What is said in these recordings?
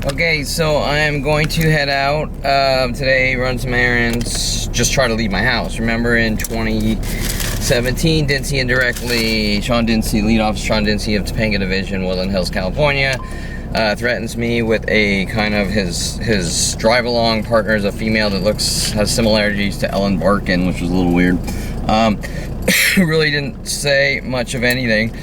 Okay, so I am going to head out today, run some errands, just try to leave my house. Remember in 2017, Dincy indirectly, Lead Officer Sean Dincy of Topanga Division, Woodland Hills, California, threatens me with a kind of his drive-along partner is a female that has similarities to Ellen Barkin, which was a little weird. Really didn't say much of anything.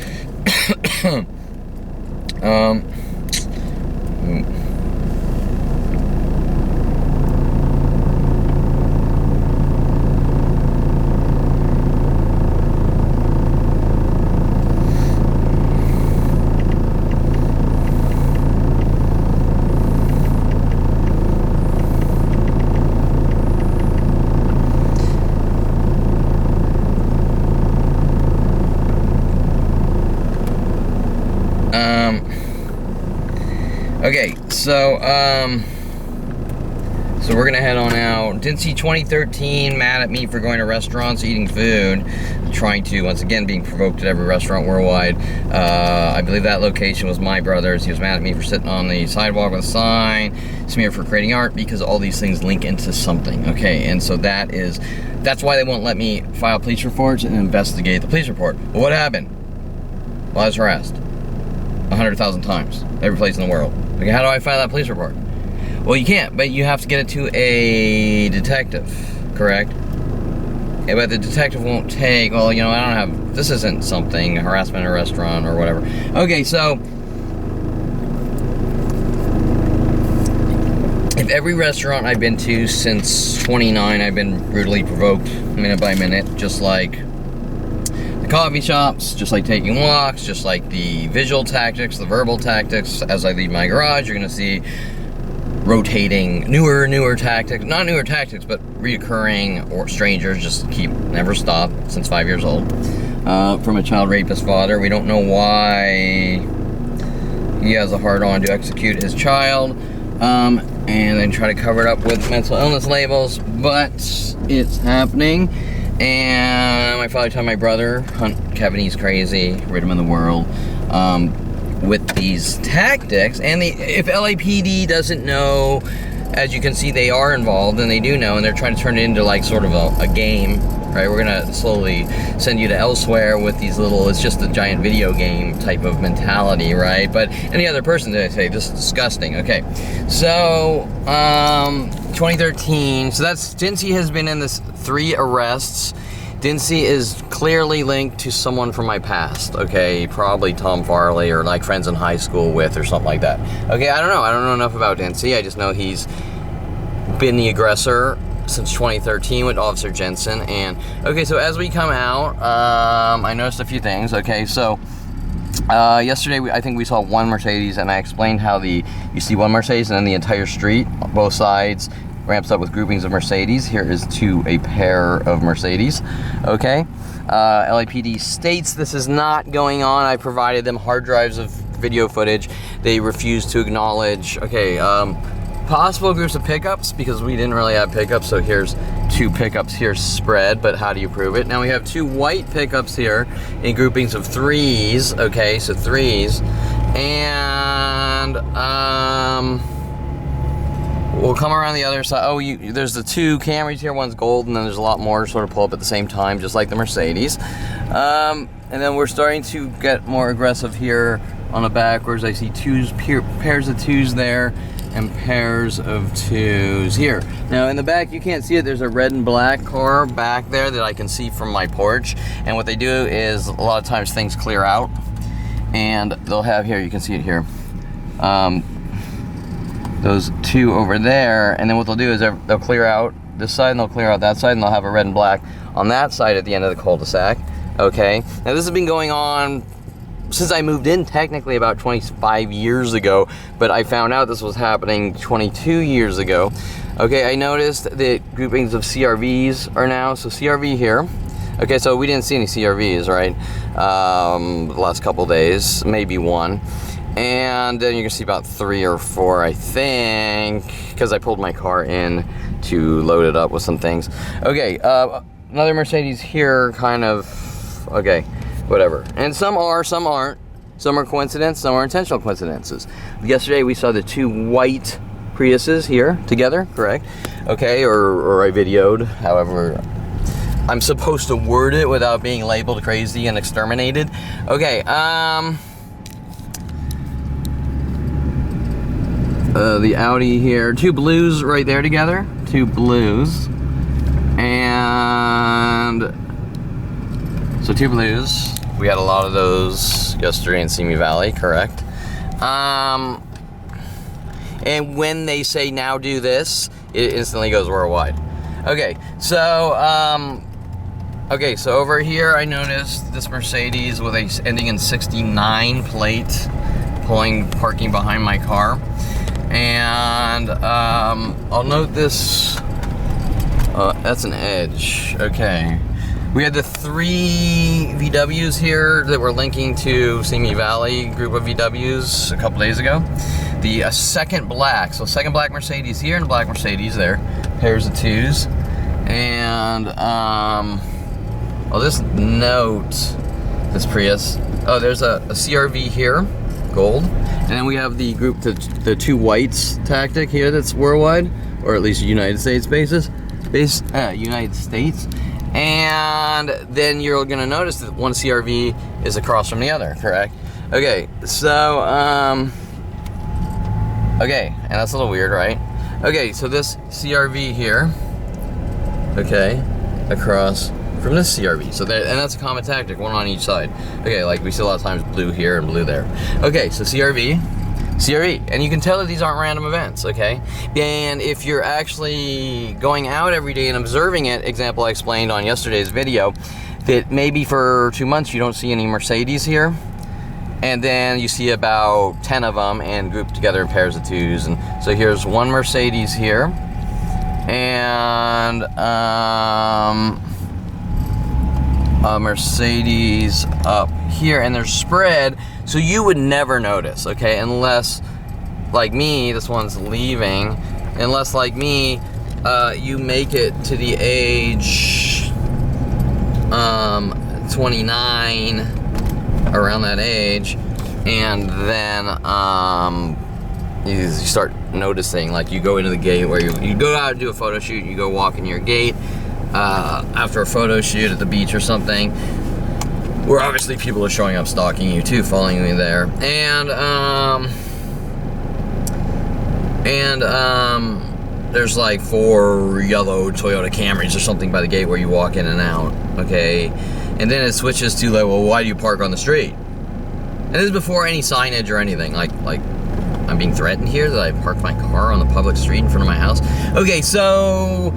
Okay, so we're gonna head on out. Dincy 2013, mad at me for going to restaurants, eating food, trying to, once again, being provoked at every restaurant worldwide. I believe that location was my brother's. He was mad at me for sitting on the sidewalk with a sign, smear for creating art, because all these things link into something, okay? And so that's why they won't let me file police reports and investigate the police report. Well, what happened? Well, I was harassed 100,000 times, every place in the world. Okay, how do I file that police report? Well, you can't, but you have to get it to a detective, correct? Yeah, but the detective won't take, well, you know, this isn't something, harassment in a restaurant or whatever. Okay, so, if every restaurant I've been to since 29, I've been brutally provoked minute by minute, just like coffee shops, just like taking walks, just like the visual tactics, the verbal tactics. As I leave my garage, you're gonna see rotating newer tactics, not newer tactics, but reoccurring, or strangers just never stop since 5 years old. From a child rapist father. We don't know why he has a hard-on to execute his child, and then try to cover it up with mental illness labels, but it's happening. And my father told my brother, Kevin, he's crazy, rid him of the world, with these tactics. And if LAPD doesn't know, as you can see, they are involved, and they do know, and they're trying to turn it into like sort of a game, right? We're gonna slowly send you to elsewhere with these it's just a giant video game type of mentality, right? But any other person that I say, this is disgusting. Okay, so 2013, so Dincy has been in this 3 arrests. Dincy is clearly linked to someone from my past, okay? Probably Tom Farley, or like friends in high school with, or something like that. Okay, I don't know enough about Dincy. I just know he's been the aggressor since 2013 with Officer Jensen. And okay, so as we come out, I noticed a few things. Okay, so yesterday I think we saw one Mercedes, and I explained how you see one Mercedes and then the entire street, both sides, ramps up with groupings of Mercedes. Here is a pair of Mercedes. Okay, LAPD states this is not going on. I provided them hard drives of video footage. They refuse to acknowledge. Okay, possible groups of pickups, because we didn't really have pickups, so here's 2 pickups here spread, but how do you prove it? Now we have 2 white pickups here in groupings of 3s, okay, so 3s, and we'll come around the other side. Oh, there's the 2 Camrys here, one's gold, and then there's a lot more sort of pull up at the same time, just like the Mercedes. And then we're starting to get more aggressive here on the backwards. I see pairs of 2s there, and pairs of 2s here. Now in the back, you can't see it, there's a red and black car back there that I can see from my porch, and what they do is a lot of times things clear out, and they'll have here, you can see it here, those 2 over there, and then what they'll do is they'll clear out this side and they'll clear out that side, and they'll have a red and black on that side at the end of the cul-de-sac. Okay, now this has been going on since I moved in, technically about 25 years ago, but I found out this was happening 22 years ago. Okay, I noticed that groupings of CRVs are now, so CRV here. Okay, so we didn't see any CRVs, right? The last couple days, maybe 1. And then you can see about 3 or 4, I think, because I pulled my car in to load it up with some things. Okay, another Mercedes here, kind of, okay, whatever. And some are, some aren't. Some are coincidence, some are intentional coincidences. Yesterday we saw the 2 white Priuses here together, correct? Okay, or I videoed, however I'm supposed to word it without being labeled crazy and exterminated. Okay, the Audi here, 2 blues right there together, 2 blues, and so 2 blues. We had a lot of those yesterday in Simi Valley, correct? And when they say now do this, it instantly goes worldwide. Okay, so over here I noticed this Mercedes with a ending in 69 plate parking behind my car. And I'll note this, that's an Edge, okay. We had the 3 VWs here that were linking to Simi Valley group of VWs a couple days ago. The second black, so second black Mercedes here and a black Mercedes there, pairs of 2s. And I'll just note this Prius. Oh, there's a CRV here, gold. And then we have the group, the 2 whites tactic here that's worldwide, or at least United States United States. And then you're gonna notice that one CRV is across from the other, correct? Okay, so, okay, and that's a little weird, right? Okay, so this CRV here, okay, across from this CRV. So there, and that's a common tactic, one on each side. Okay, like we see a lot of times blue here and blue there. Okay, so CRV, and you can tell that these aren't random events, okay? And if you're actually going out every day and observing it, example I explained on yesterday's video, that maybe for 2 months you don't see any Mercedes here, and then you see about 10 of them and grouped together in pairs of 2s. And so here's one Mercedes here, and a Mercedes up here, and they're spread, so you would never notice, okay, unless, like me, this one's leaving, unless, like me, you make it to the age 29, around that age, and then you start noticing, like you go into the gate where you go out and do a photo shoot, you go walk in your gate, after a photo shoot at the beach or something, where obviously people are showing up, stalking you too, following you there, and there's like 4 yellow Toyota Camrys or something by the gate where you walk in and out, okay, and then it switches to like, well, why do you park on the street? And this is before any signage or anything, like I'm being threatened here that I parked my car on the public street in front of my house. Okay, so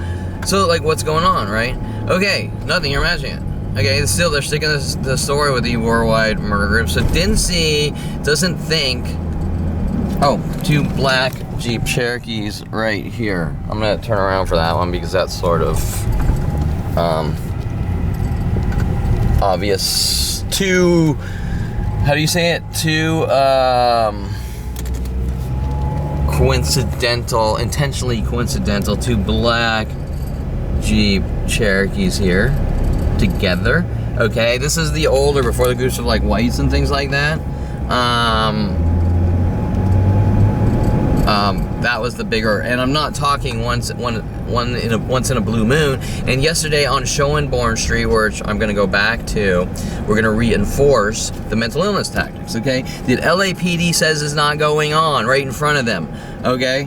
like, what's going on, right? Okay, nothing, you're imagining it. Okay, still, they're sticking the story with the worldwide murder group. So doesn't think, oh, 2 black Jeep Cherokees right here. I'm gonna turn around for that one because that's sort of obvious. 2, how do you say it? 2 intentionally coincidental, 2 black Jeep Cherokees here together. Okay, this is the older, before the groups of like whites and things like that. That was the bigger, and I'm not talking once in a blue moon. And yesterday on Schoenborn Street, which I'm gonna go back to, we're gonna reinforce the mental illness tactics, okay, that LAPD says is not going on right in front of them, okay?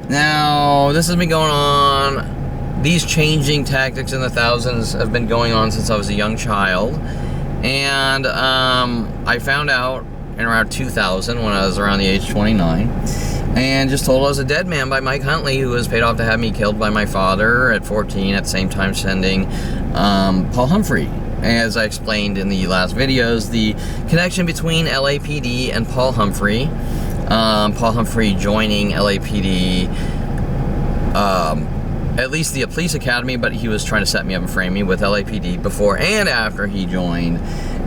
Now, this has been going on, these changing tactics in the thousands have been going on since I was a young child. And I found out in around 2000, when I was around the age 29, and just told I was a dead man by Mike Huntley, who was paid off to have me killed by my father at 14, at the same time sending Paul Humphrey. As I explained in the last videos, the connection between LAPD and Paul Humphrey joining LAPD, at least the police academy, but he was trying to set me up and frame me with LAPD before and after he joined,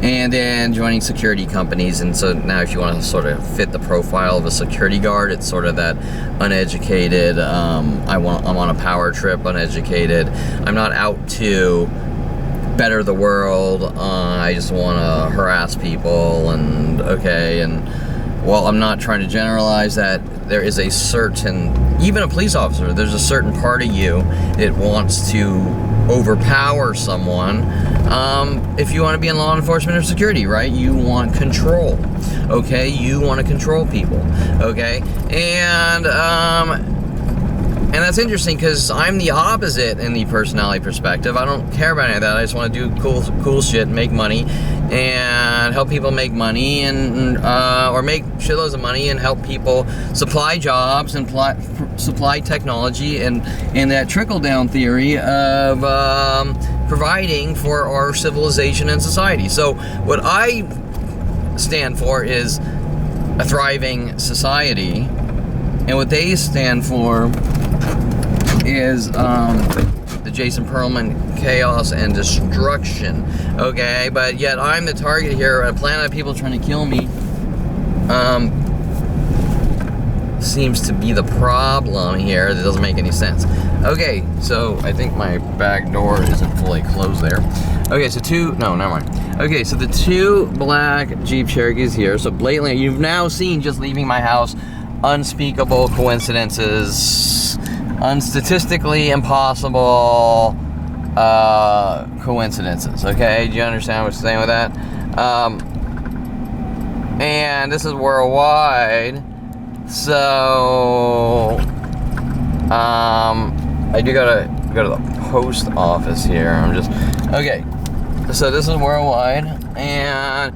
and then joining security companies. And so now, if you want to sort of fit the profile of a security guard, it's sort of that uneducated, I'm on a power trip, uneducated, I'm not out to better the world. I just want to harass people, and well, I'm not trying to generalize that. There is a certain, even a police officer, there's a certain part of you that wants to overpower someone. If you want to be in law enforcement or security, right? You want control, okay? You want to control people, okay? And that's interesting because I'm the opposite in the personality perspective. I don't care about any of that. I just want to do cool shit, make money, and help people make money, and or make shitloads of money and help people supply jobs and supply technology, and that trickle-down theory of providing for our civilization and society. So what I stand for is a thriving society, and what they stand for is the Jason Perlman chaos and destruction, okay? But yet I'm the target here. A planet of people trying to kill me seems to be the problem here. That doesn't make any sense. Okay, so I think my back door isn't fully closed there. Okay, so no, never mind. Okay, so the two black Jeep Cherokees here. So blatantly, you've now seen, just leaving my house, unspeakable coincidences, unstatistically impossible coincidences. Okay, do you understand what I'm saying with that? And this is worldwide. So I do gotta go to the post office here. Okay. So this is worldwide, and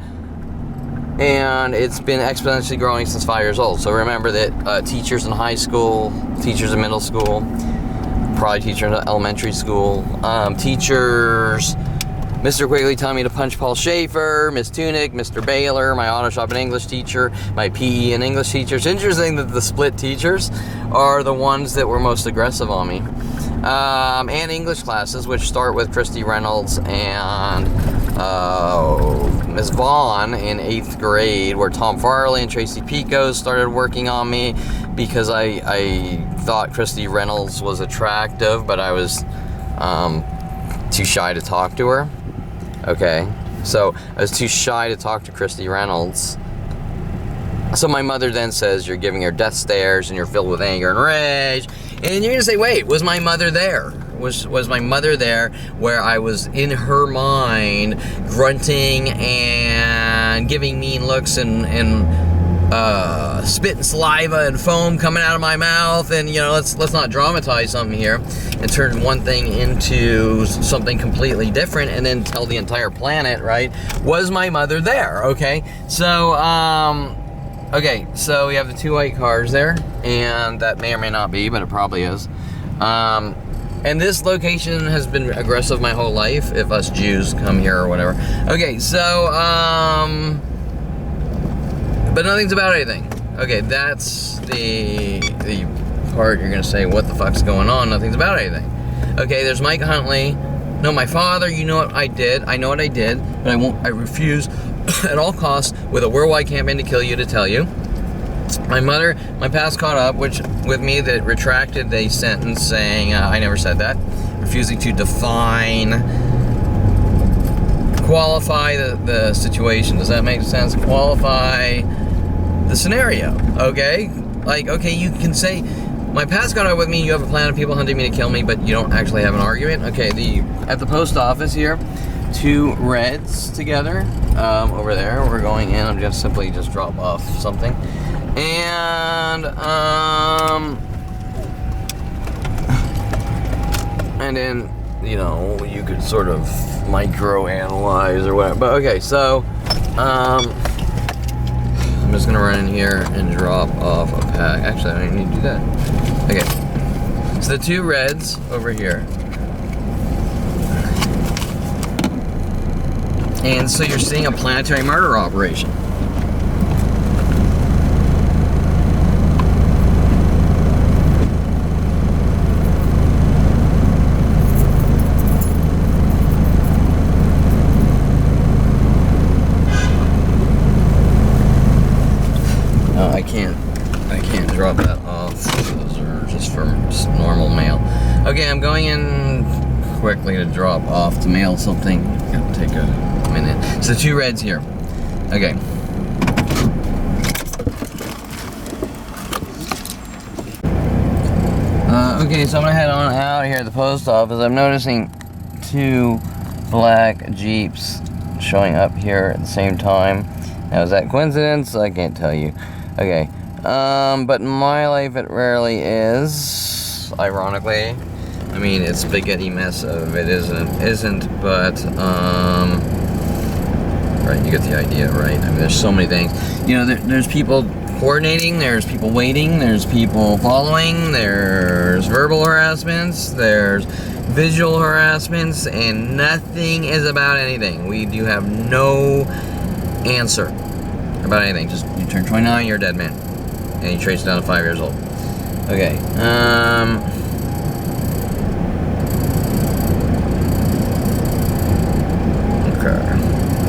it's been exponentially growing since 5 years old. So remember that teachers in high school, teachers in middle school, probably teachers in elementary school, teachers, Mr. Quigley telling me to punch Paul Schaefer, Miss Tunick, Mr. Baylor, my auto shop and English teacher, my PE and English teacher. It's interesting that the split teachers are the ones that were most aggressive on me. And English classes, which start with Christy Reynolds and Ms. Vaughn in 8th grade, where Tom Farley and Tracy Pico started working on me because I thought Christy Reynolds was attractive, but I was too shy to talk to her. Okay, so I was too shy to talk to Christy Reynolds. So my mother then says, you're giving her death stares and you're filled with anger and rage. And you're gonna say, wait, was my mother there? Was my mother there where I was in her mind grunting and giving mean looks and spit and saliva and foam coming out of my mouth? And let's not dramatize something here and turn one thing into something completely different and then tell the entire planet, right? Was my mother there? Okay, so okay, so we have the two white cars there, and that may or may not be, but it probably is. And this location has been aggressive my whole life, if us Jews come here or whatever. Okay, so, but nothing's about anything. Okay, that's the part you're gonna say, what the fuck's going on? Nothing's about anything. Okay, there's Mike Huntley. No, my father, you know what I did. I know what I did, but I refuse at all costs, with a worldwide campaign to kill you, to tell you. My mother, my past caught up with me that retracted a sentence saying I never said that, refusing to qualify the situation. Does that make sense? Qualify the scenario, okay? Like, okay, you can say, my past caught up with me, you have a plan of people hunting me to kill me, but you don't actually have an argument. Okay, at the post office here, two reds together over there. We're going in. I'm just simply drop off something, and then you could sort of micro analyze or whatever. But okay, so I'm just gonna run in here and drop off a pack. Actually, I don't need to do that. Okay, so the two reds over here. And so you're seeing a planetary murder operation. I can't drop that off. Those are just for normal mail. Okay, I'm going in quickly to drop off to mail something. It'll take a minute. So 2 reds here. Okay. Okay, so I'm gonna head on out here at the post office. I'm noticing 2 black Jeeps showing up here at the same time. Now, is that coincidence? I can't tell you. Okay. But in my life, it rarely is, ironically. I mean, it's a spaghetti mess of it isn't, but, right, you get the idea, right? I mean, there's so many things. You know, there's people coordinating, there's people waiting, there's people following, there's verbal harassments, there's visual harassments, and nothing is about anything. We do have no answer about anything. Just, you turn 29, you're a dead man. And you trace it down to 5 years old. Okay, okay,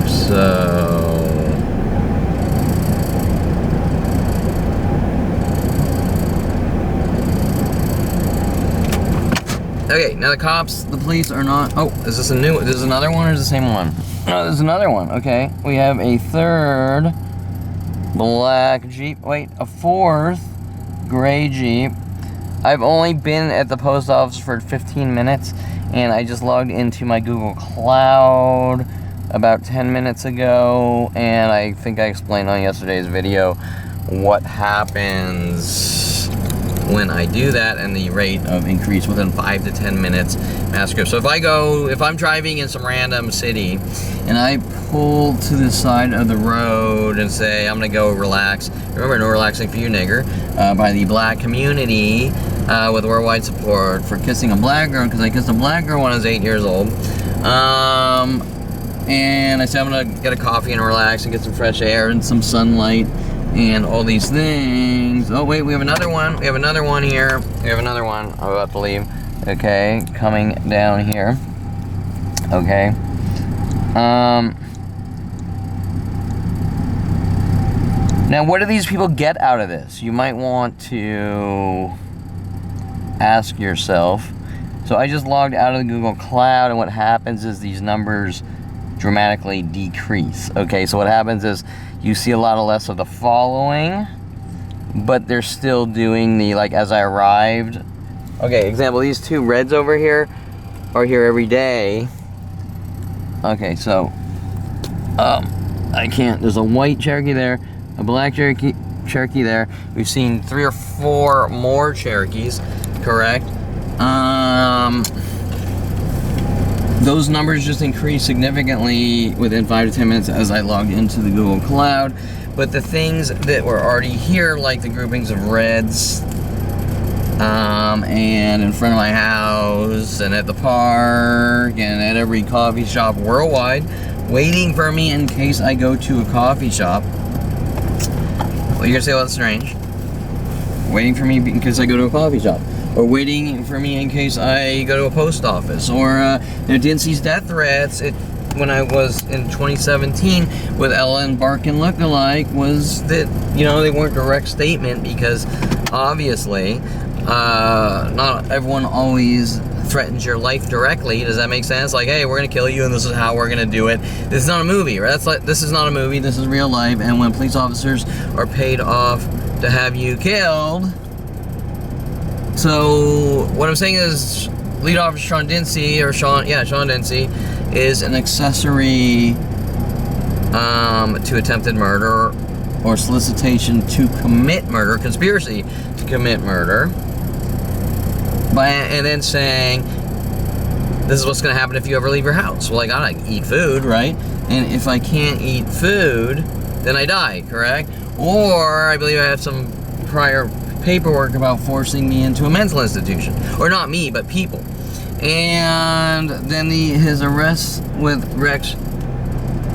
so... Okay, now the police are not... Oh, is this a new... This is another one or is it the same one? No, there's another one. Okay, we have a 3rd black Jeep. Wait, a 4th gray Jeep. I've only been at the post office for 15 minutes, and I just logged into my Google Cloud about 10 minutes ago, and I think I explained on yesterday's video what happens when I do that and the rate of increase within 5 to 10 minutes mass grip. So if I'm driving in some random city and I pull to the side of the road and say, I'm gonna go relax, remember, no relaxing for you, nigger, by the black community with worldwide support for kissing a black girl, because I kissed a black girl when I was 8 years old. And I said, I'm gonna get a coffee and relax and get some fresh air and some sunlight and all these things. Oh wait, we have another one. We have another one here. We have another one. I'm about to leave. Okay, coming down here. Okay. Now, what do these people get out of this? You might want to ask yourself. So I just logged out of the Google Cloud, and what happens is these numbers dramatically decrease. Okay, so what happens is you see a lot less of the following, but they're still doing the, like, as I arrived. Okay, example, these 2 reds over here are here every day. Okay, so I can't, there's a white Cherokee there, a black Cherokee there. We've seen 3 or 4 more Cherokees, correct? Those numbers just increased significantly within 5 to 10 minutes as I logged into the Google Cloud. But the things that were already here, like the groupings of reds, and in front of my house, and at the park, and at every coffee shop worldwide, waiting for me in case I go to a coffee shop. Well, you're gonna say, well, that's strange. Waiting for me in case I go to a coffee shop. Or waiting for me in case I go to a post office. Or didn't see death threats when I was in 2017 with Ellen Barkin lookalike, was that, you know, they weren't direct statement, because obviously not everyone always threatens your life directly. Does that make sense? Like, hey, we're gonna kill you and this is how we're gonna do it. This is not a movie, right? This is not a movie, this is real life. And when police officers are paid off to have you killed. So what I'm saying is, lead officer Sean Dempsey, Sean Dempsey, is an accessory to attempted murder or solicitation to commit murder, conspiracy to commit murder, and then saying, this is what's going to happen if you ever leave your house. Well, I gotta eat food, right? And if I can't eat food, then I die, correct? Or I believe I have some prior paperwork about forcing me into a mental institution. Or not me, but people. And then his arrest with Rex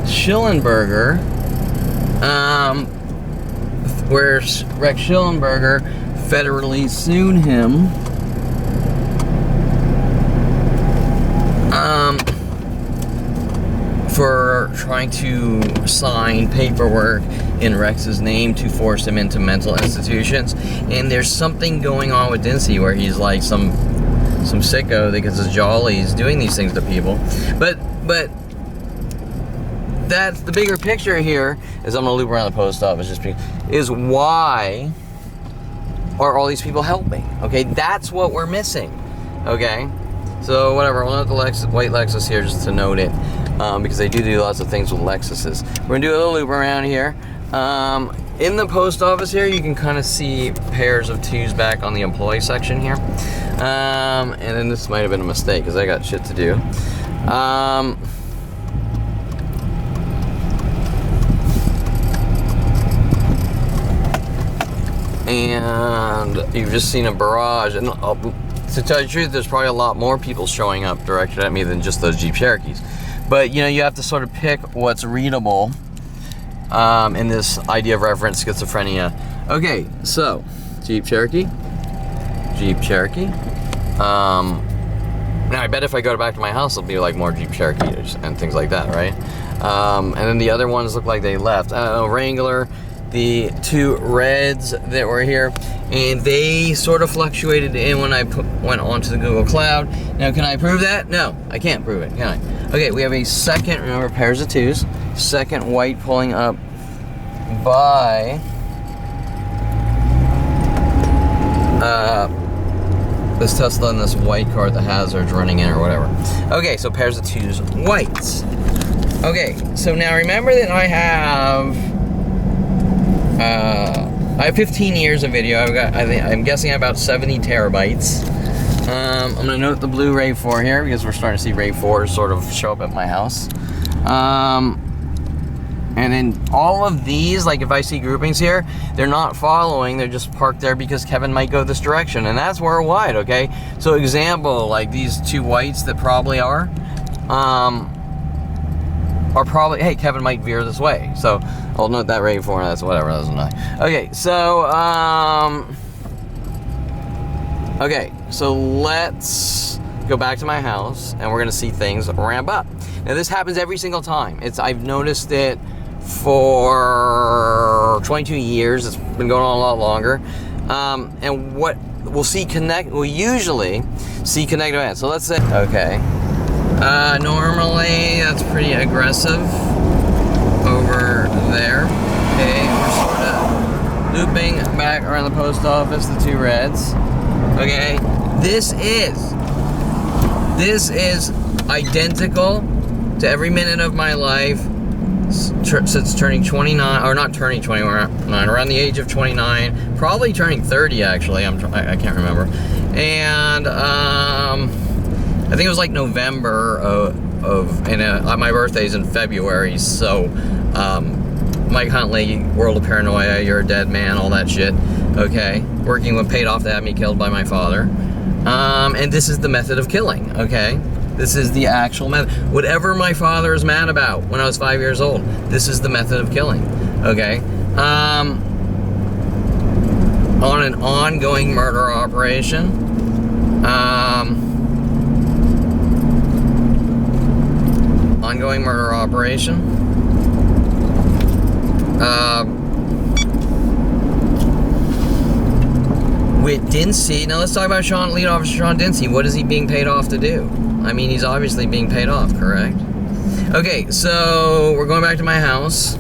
Schillenberger, where Rex Schillenberger federally sued him for trying to sign paperwork in Rex's name to force him into mental institutions. And there's something going on with Dempsey where he's like some some sicko because his jolly's doing these things to people. But that's the bigger picture here. Is I'm gonna loop around the post office is why are all these people helping? Okay, that's what we're missing. Okay, so whatever. I'll note the white Lexus here just to note it, because they do lots of things with Lexuses. We're gonna do a little loop around here. In the post office here, you can kind of see pairs of twos back on the employee section here. And then this might have been a mistake because I got shit to do. And you've just seen a barrage. And to tell you the truth, there's probably a lot more people showing up directed at me than just those Jeep Cherokees. But you know, you have to sort of pick what's readable in this idea of reference schizophrenia. Okay, so Jeep Cherokee. Now I bet if I go back to my house, there'll be like more Jeep Cherokees and things like that, right? And then the other ones look like they left. Wrangler, the two reds that were here, and they sort of fluctuated in when I went onto the Google Cloud. Now, can I prove that? No, I can't prove it, can I? Okay, we have a second, remember, pairs of twos, second white pulling up by this Tesla and this white car at the hazards running in or whatever. Okay, so pairs of twos, whites. Okay, so now remember that I have 15 years of video. I'm guessing about 70 terabytes. I'm gonna note the blue RAV4 here because we're starting to see RAV4s sort of show up at my house. And then all of these, like if I see groupings here, they're not following, they're just parked there because Kevin might go this direction, and that's worldwide, okay? So example, like these two whites that probably are probably, hey, Kevin might veer this way. So I'll note that RAV4, that's whatever, that doesn't matter. Okay, so let's go back to my house and we're gonna see things ramp up. Now this happens every single time. I've noticed it for 22 years. It's been going on a lot longer. And what we'll usually see connected events. So let's say, okay. Normally that's pretty aggressive over there. Okay, we're sort of looping back around the post office, the two reds. Okay, this is identical to every minute of my life since turning 29, or not turning 29, around the age of 29, probably turning 30 actually. I can't remember. And I think it was like November my birthday's in February, so Mike Huntley, World of Paranoia, You're a Dead Man, all that shit. Okay, working with paid off to have me killed by my father. And this is the method of killing, okay? This is the actual method. Whatever my father is mad about when I was 5 years old, this is the method of killing, okay? On an ongoing murder operation. Ongoing murder operation. With Dinsey, now let's talk about Lead Officer Sean Dinsey. What is he being paid off to do? I mean, he's obviously being paid off, correct? Okay, so we're going back to my house.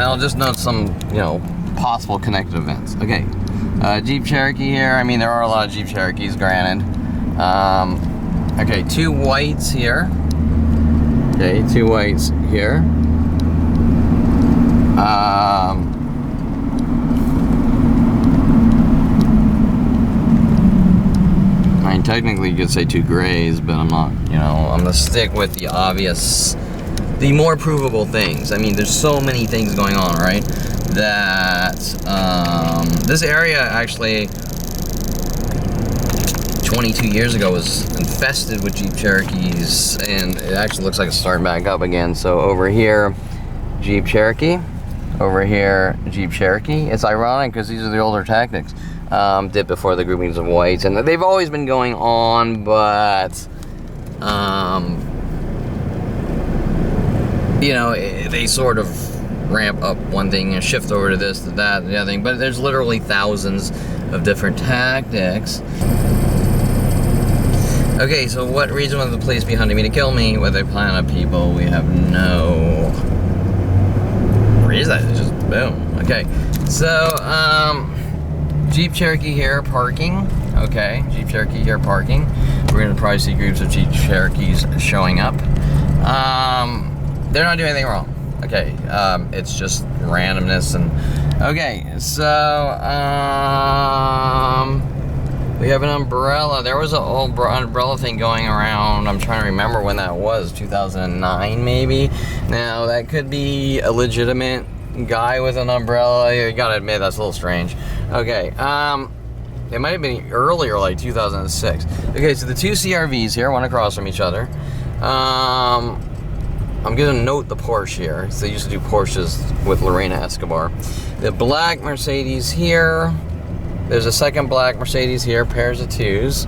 I'll just note some, possible connected events. Okay, Jeep Cherokee here. I mean, there are a lot of Jeep Cherokees, granted. Okay, two whites here. Okay, two whites here. I mean, technically you could say 2 grays, but I'm not, you know, I'm gonna stick with the obvious, the more provable things. I mean, there's so many things going on, right? That, this area actually, 22 years ago was infested with Jeep Cherokees, and it actually looks like it's starting back up again. So over here, Jeep Cherokee. Over here, Jeep Cherokee. It's ironic because these are the older tactics. Did before the groupings of whites, and they've always been going on, but you know, they sort of ramp up one thing and shift over to this, to that, and the other thing. But there's literally thousands of different tactics. Okay, so what reason would the police be hunting me to kill me? What they plan on people? We have no reason. It's just boom. Okay, so Jeep Cherokee here parking. Okay, Jeep Cherokee here parking. We're gonna probably see groups of Jeep Cherokees showing up. They're not doing anything wrong. Okay, it's just randomness. And okay, so we have an umbrella. There was an old umbrella thing going around. I'm trying to remember when that was. 2009 maybe. Now that could be a legitimate guy with an umbrella. You gotta admit that's a little strange. Okay, it might have been earlier, like 2006. Okay, so the 2 CRVs here, one across from each other. I'm gonna note the Porsche here. So they used to do Porsches with Lorena Escobar. The black Mercedes here. There's a second black Mercedes here, pairs of 2s.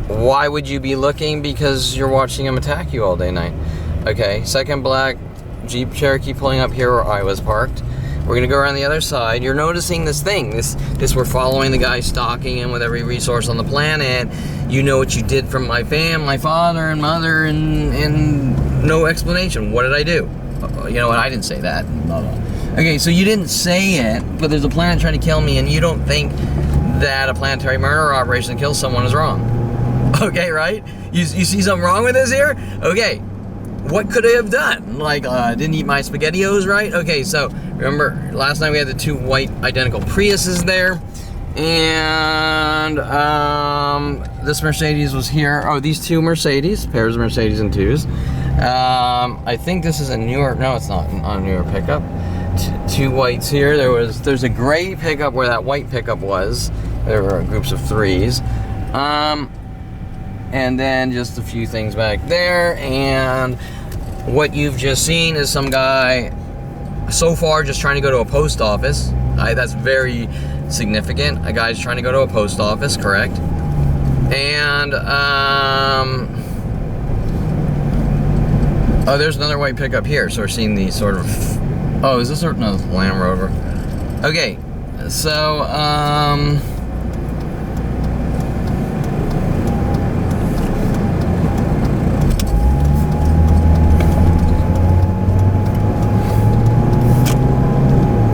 Why would you be looking? Because you're watching them attack you all day night. Okay, second black Jeep Cherokee pulling up here where I was parked. We're gonna go around the other side. You're noticing this thing. This we're following the guy, stalking him with every resource on the planet. You know what you did from my father and mother, and no explanation. What did I do? You know what? I didn't say that. Okay, so you didn't say it, but there's a planet trying to kill me, and you don't think that a planetary murder operation to kill someone is wrong. Okay, right? You see something wrong with this here? Okay, what could I have done? Like, didn't eat my SpaghettiOs right? Okay, so remember last night we had the 2 white identical Priuses there, and this Mercedes was here. Oh, these 2 Mercedes, pairs of Mercedes and 2s. I think this is a newer, no, it's not a newer pickup. 2 whites here. There's a gray pickup where that white pickup was. There were groups of 3s. And then just a few things back there. And what you've just seen is some guy so far just trying to go to a post office. That's very significant. A guy's trying to go to a post office, correct? And oh, there's another white pickup here. So we're seeing the sort of, oh, is this no Land Rover? Okay, so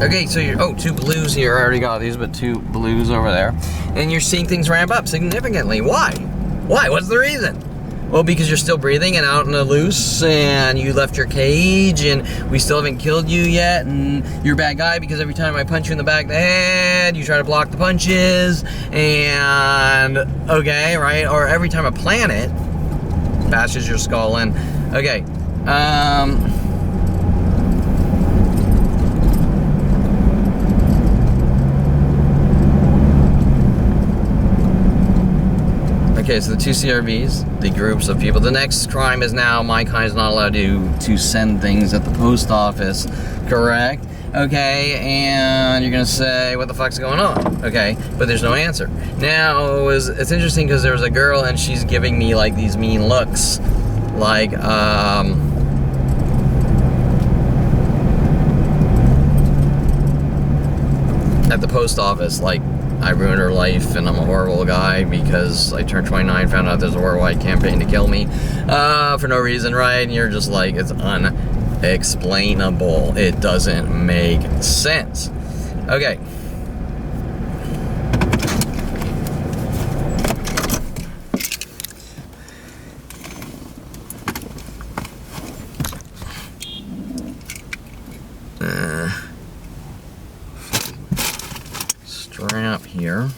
okay, so you're, oh, 2 blues here. I already got these, but 2 blues over there. And you're seeing things ramp up significantly. Why? Why? What's the reason? Well, because you're still breathing and out in the loose, and you left your cage, and we still haven't killed you yet, and you're a bad guy because every time I punch you in the back of the head, you try to block the punches, and, okay, right? Or every time a planet bashes your skull in. Okay, okay, so the 2 CRVs, the groups of people. The next crime is now my kind is not allowed to send things at the post office, correct? Okay, and you're gonna say, what the fuck's going on? Okay, but there's no answer. Now, it's interesting because there was a girl and she's giving me like these mean looks, like, at the post office, like, I ruined her life and I'm a horrible guy because I turned 29, found out there's a worldwide campaign to kill me for no reason, right? And you're just like, it's unexplainable. It doesn't make sense. Okay. strap here.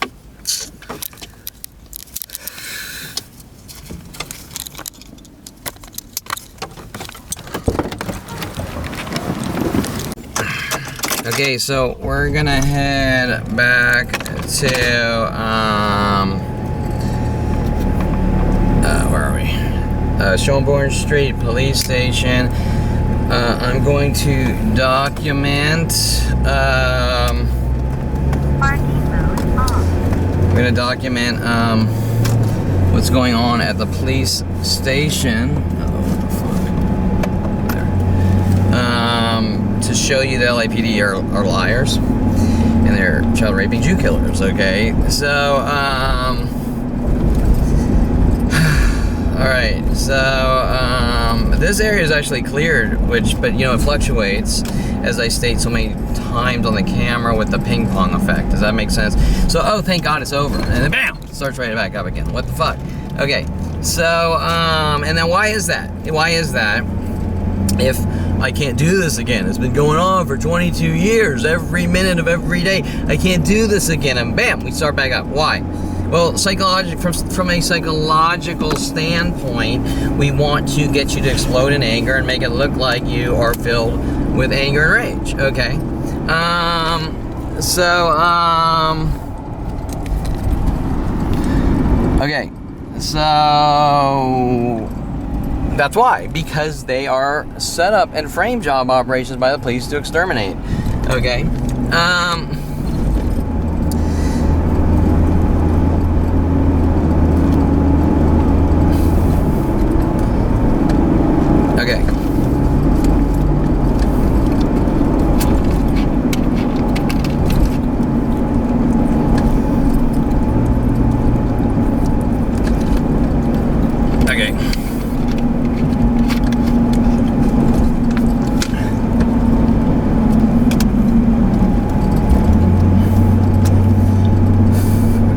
Okay, so we're gonna head back to where are we? Shelbourne Street Police Station. I'm going to document. Parking mode off. I'm gonna document what's going on at the police station. To show you the LAPD are liars and they're child raping Jew killers. Okay, so all right, so this area is actually cleared, but you know, it fluctuates, as I state so many times on the camera, with the ping pong effect. Does that make sense? So, oh, thank God it's over, and then bam, it starts right back up again. What the fuck? Okay, so and then why is that? Why is that? If I can't do this again, it's been going on for 22 years, every minute of every day, I can't do this again, and bam, we start back up. Why? Well, from a psychological standpoint, we want to get you to explode in anger and make it look like you are filled with anger and rage. Okay. Okay. So that's why, because they are set up and frame job operations by the police to exterminate. Okay. Okay. Okay.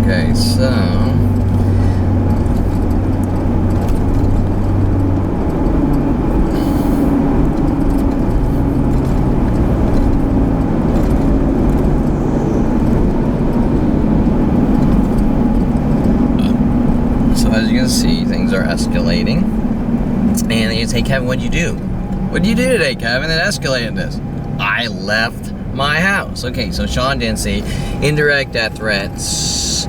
Okay, so as you can see, things are escalating. And you say, Kevin, what'd you do? What'd you do today, Kevin, that escalated this? I left my house. Okay, so Sean Dinsey, indirect death threats.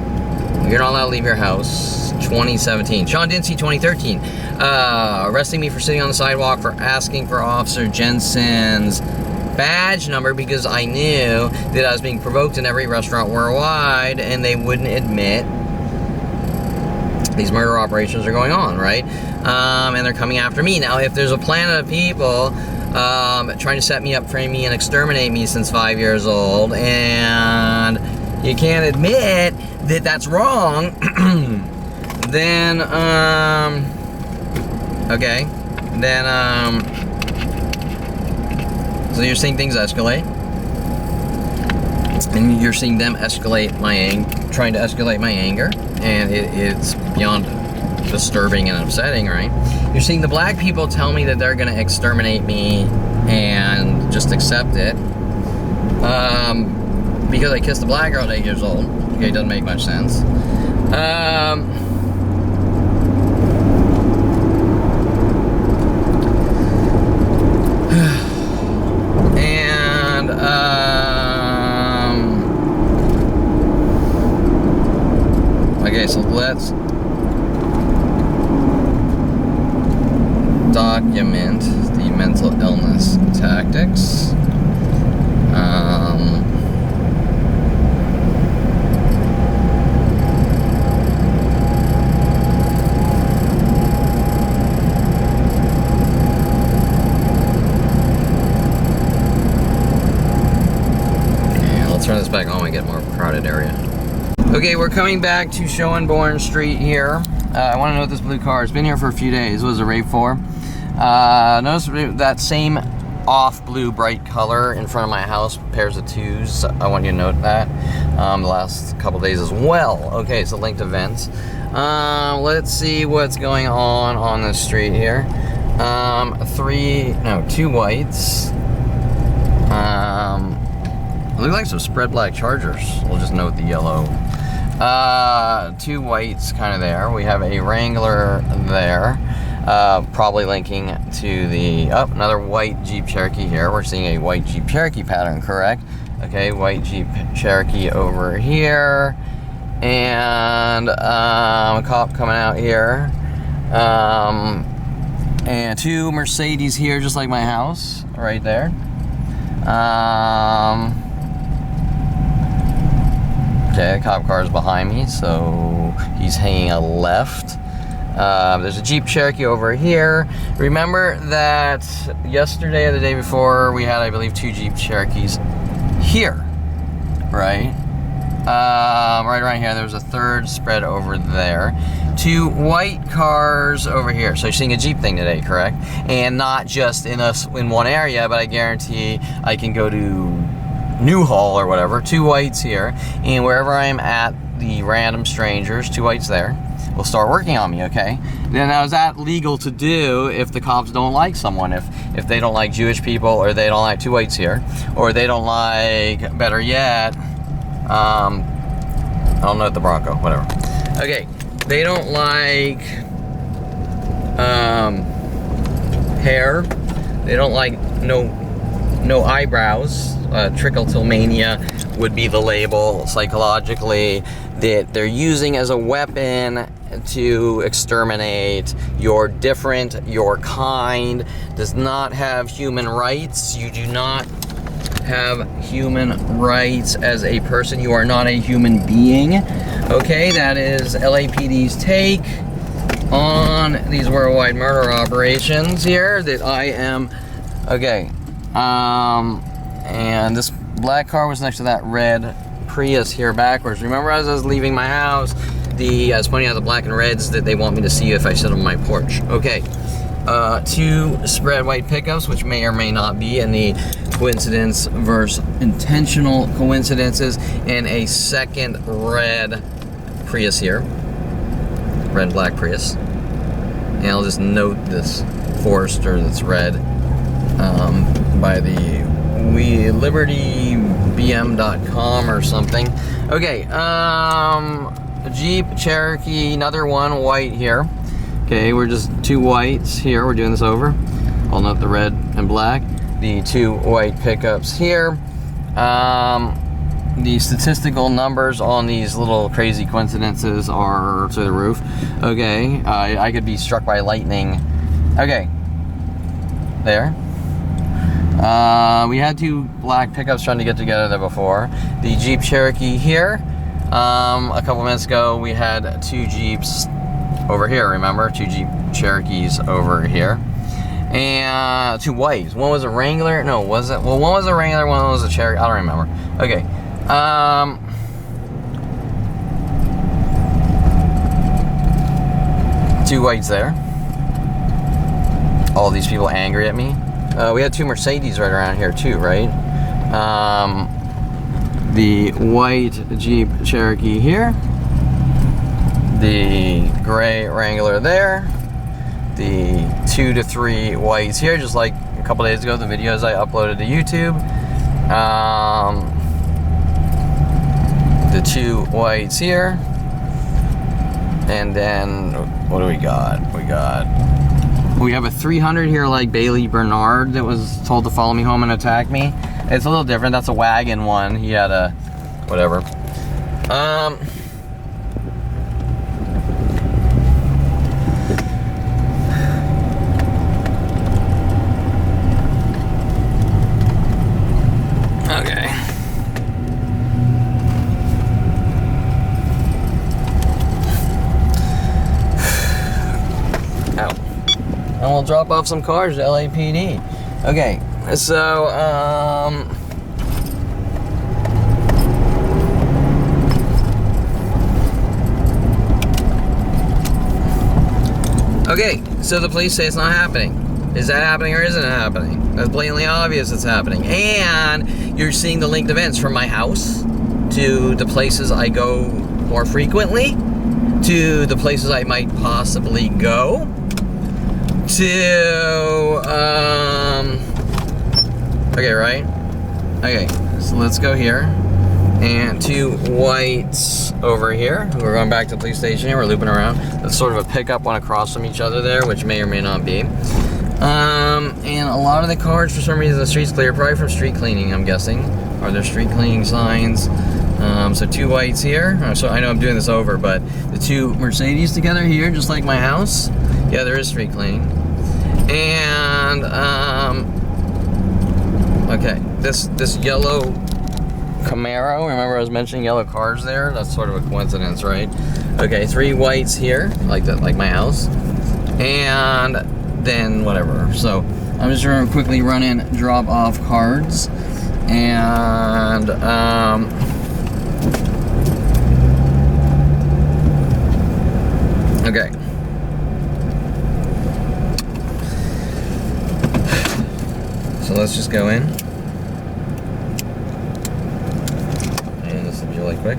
You're not allowed to leave your house. 2017. Sean Dinsey, 2013. Arresting me for sitting on the sidewalk for asking for Officer Jensen's badge number because I knew that I was being provoked in every restaurant worldwide and they wouldn't admit these murder operations are going on, right? And they're coming after me. Now, if there's a planet of people trying to set me up, frame me, and exterminate me since 5 years old, and you can't admit that that's wrong, then, okay, then, so you're seeing things escalate, and you're seeing them escalate trying to escalate my anger, and it's beyond disturbing and upsetting, right? You're seeing the black people tell me that they're gonna exterminate me and just accept it because I kissed a black girl at 8 years old. Okay, it doesn't make much sense. Okay, so let's document the mental illness tactics. Okay, let's turn this back on and get more crowded area. Okay, we're coming back to Shelbourne Street here. I want to note this blue car. It's been here for a few days. What was it, RAV4? Notice that same off blue bright color in front of my house, pairs of twos. I want you to note that. The last couple days as well. Okay, so linked events. Let's see what's going on this street here. Two whites. Look like some spread black Chargers. We'll just note the yellow. 2 whites kind of there. We have a Wrangler there. Probably linking to the, another white Jeep Cherokee here. We're seeing a white Jeep Cherokee pattern, correct? Okay, white Jeep Cherokee over here. And a cop coming out here. And 2 Mercedes here, just like my house, right there. Okay, a cop car is behind me, so he's hanging a left. There's a Jeep Cherokee over here. Remember that yesterday or the day before we had, I believe, 2 Jeep Cherokees here, right? Right around here. There was a 3rd spread over there. 2 white cars over here. So you're seeing a Jeep thing today, correct? And not just in one area, but I guarantee I can go to Newhall or whatever. 2 whites here, and wherever I'm at, the random strangers, 2 whites there, will start working on me. Okay, then now is that legal to do if the cops don't like someone, if they don't like Jewish people, or they don't like 2 whites here, or they don't like, better yet, I don't know, the Bronco, whatever. Okay, they don't like hair, they don't like no eyebrows. Trichotillmania would be the label psychologically that they're using as a weapon to exterminate. You're different, your kind does not have human rights. You do not have human rights as a person. You are not a human being. Okay, that is LAPD's take on these worldwide murder operations here that I am, okay. And this black car was next to that red Prius here backwards. Remember, as I was leaving my house, I was pointing out the black and reds that they want me to see if I sit on my porch. Okay, 2 spread white pickups, which may or may not be in the coincidence versus intentional coincidences, and a 2nd red Prius here, red and black Prius. And I'll just note this Forester that's red by the libertybm.com or something. Okay, Jeep Cherokee, another 1 white here. Okay, we're just 2 whites here. We're doing this over. I'll note the red and black. The 2 white pickups here. The statistical numbers on these little crazy coincidences are through the roof. Okay, I could be struck by lightning. Okay, there. We had 2 black pickups trying to get together there before. The Jeep Cherokee here. A couple minutes ago, we had 2 Jeeps over here, remember? 2 Jeep Cherokees over here. And 2 whites. One was a Wrangler. No, was it? Well, one was a Wrangler, one was a Cherokee. I don't remember. Okay. 2 whites there. All these people angry at me. We had 2 Mercedes right around here too, right? The white Jeep Cherokee here. The gray Wrangler there. The 2 to 3 whites here, just like a couple days ago, the videos I uploaded to YouTube. The 2 whites here. And then, what do we got? We have a 300 here, like Bailey Bernard, that was told to follow me home and attack me. It's a little different. That's a wagon one. He had a, whatever. Okay. Ow. And we'll drop off some cars to LAPD. Okay, so, okay, so the police say it's not happening. Is that happening or isn't it happening? That's blatantly obvious it's happening. And you're seeing the linked events from my house to the places I go more frequently, to the places I might possibly go, to, okay, right? Okay, so let's go here. And 2 whites over here. We're going back to the police station here. We're looping around. That's sort of a pickup one across from each other there, which may or may not be. And a lot of the cars, for some reason, the street's clear. Probably from street cleaning, I'm guessing. Are there street cleaning signs? So 2 whites here. So I know I'm doing this over, but the 2 Mercedes together here, just like my house. Yeah, there is street cleaning. And, okay, this yellow Camaro, remember I was mentioning yellow cars there? That's sort of a coincidence, right? Okay, 3 whites here, like that, like my house. And then whatever. So I'm just gonna quickly run in, drop off cards. And, okay. So let's just go in. And this will be really quick.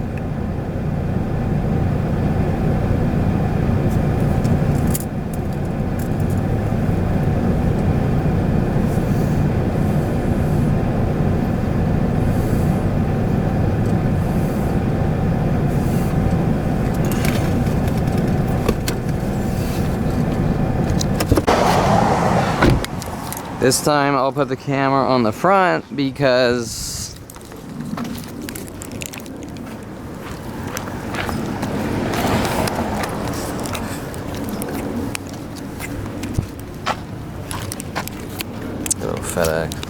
This time I'll put the camera on the front because FedEx.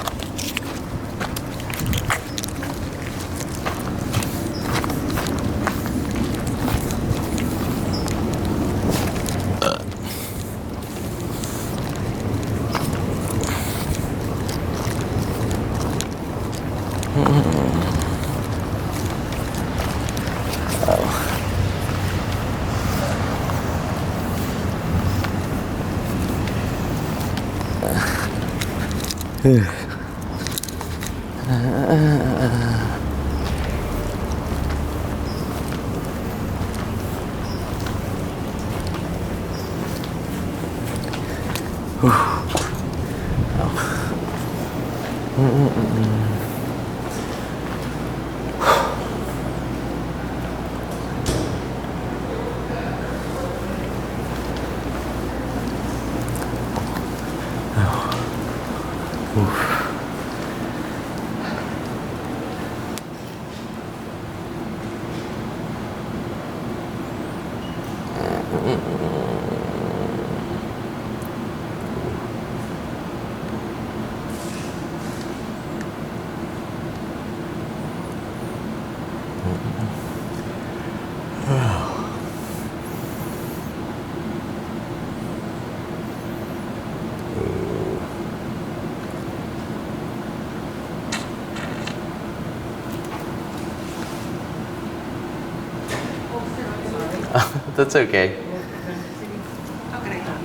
That's okay.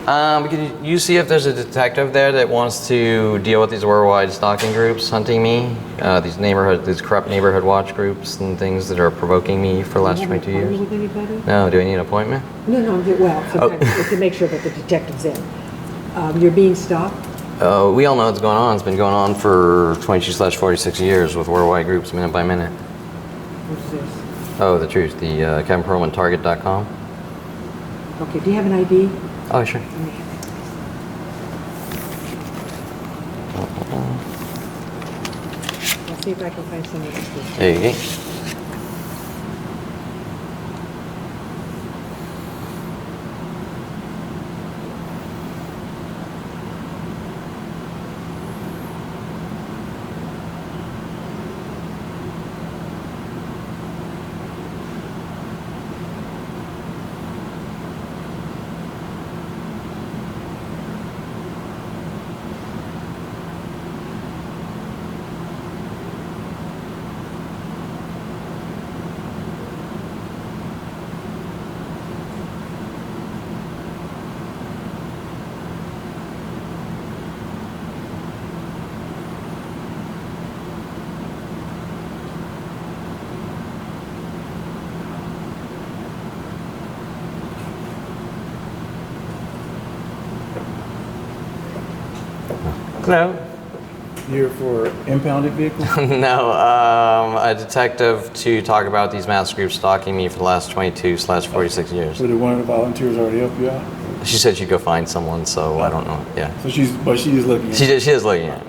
Can you see if there's a detective there that wants to deal with these worldwide stalking groups hunting me? These corrupt neighborhood watch groups and things that are provoking me for the last 22 years. With anybody? No, do I need an appointment? No, well, sometimes to make sure that the detective's in. You're being stalked? We all know what's going on. It's been going on for 22/46 years with worldwide groups, minute by minute. What's this? Oh, the truth. The Kevin Perlman Target.com. Okay, do you have an ID? Oh, sure. I'll see if I can find some of this. There you go. Hello. Here for impounded vehicles? No, a detective to talk about these mass groups stalking me for the last 22/46 years. So did one of the volunteers already help you out? She said she'd go find someone, so I don't know. Yeah. So she is looking. She is looking at it.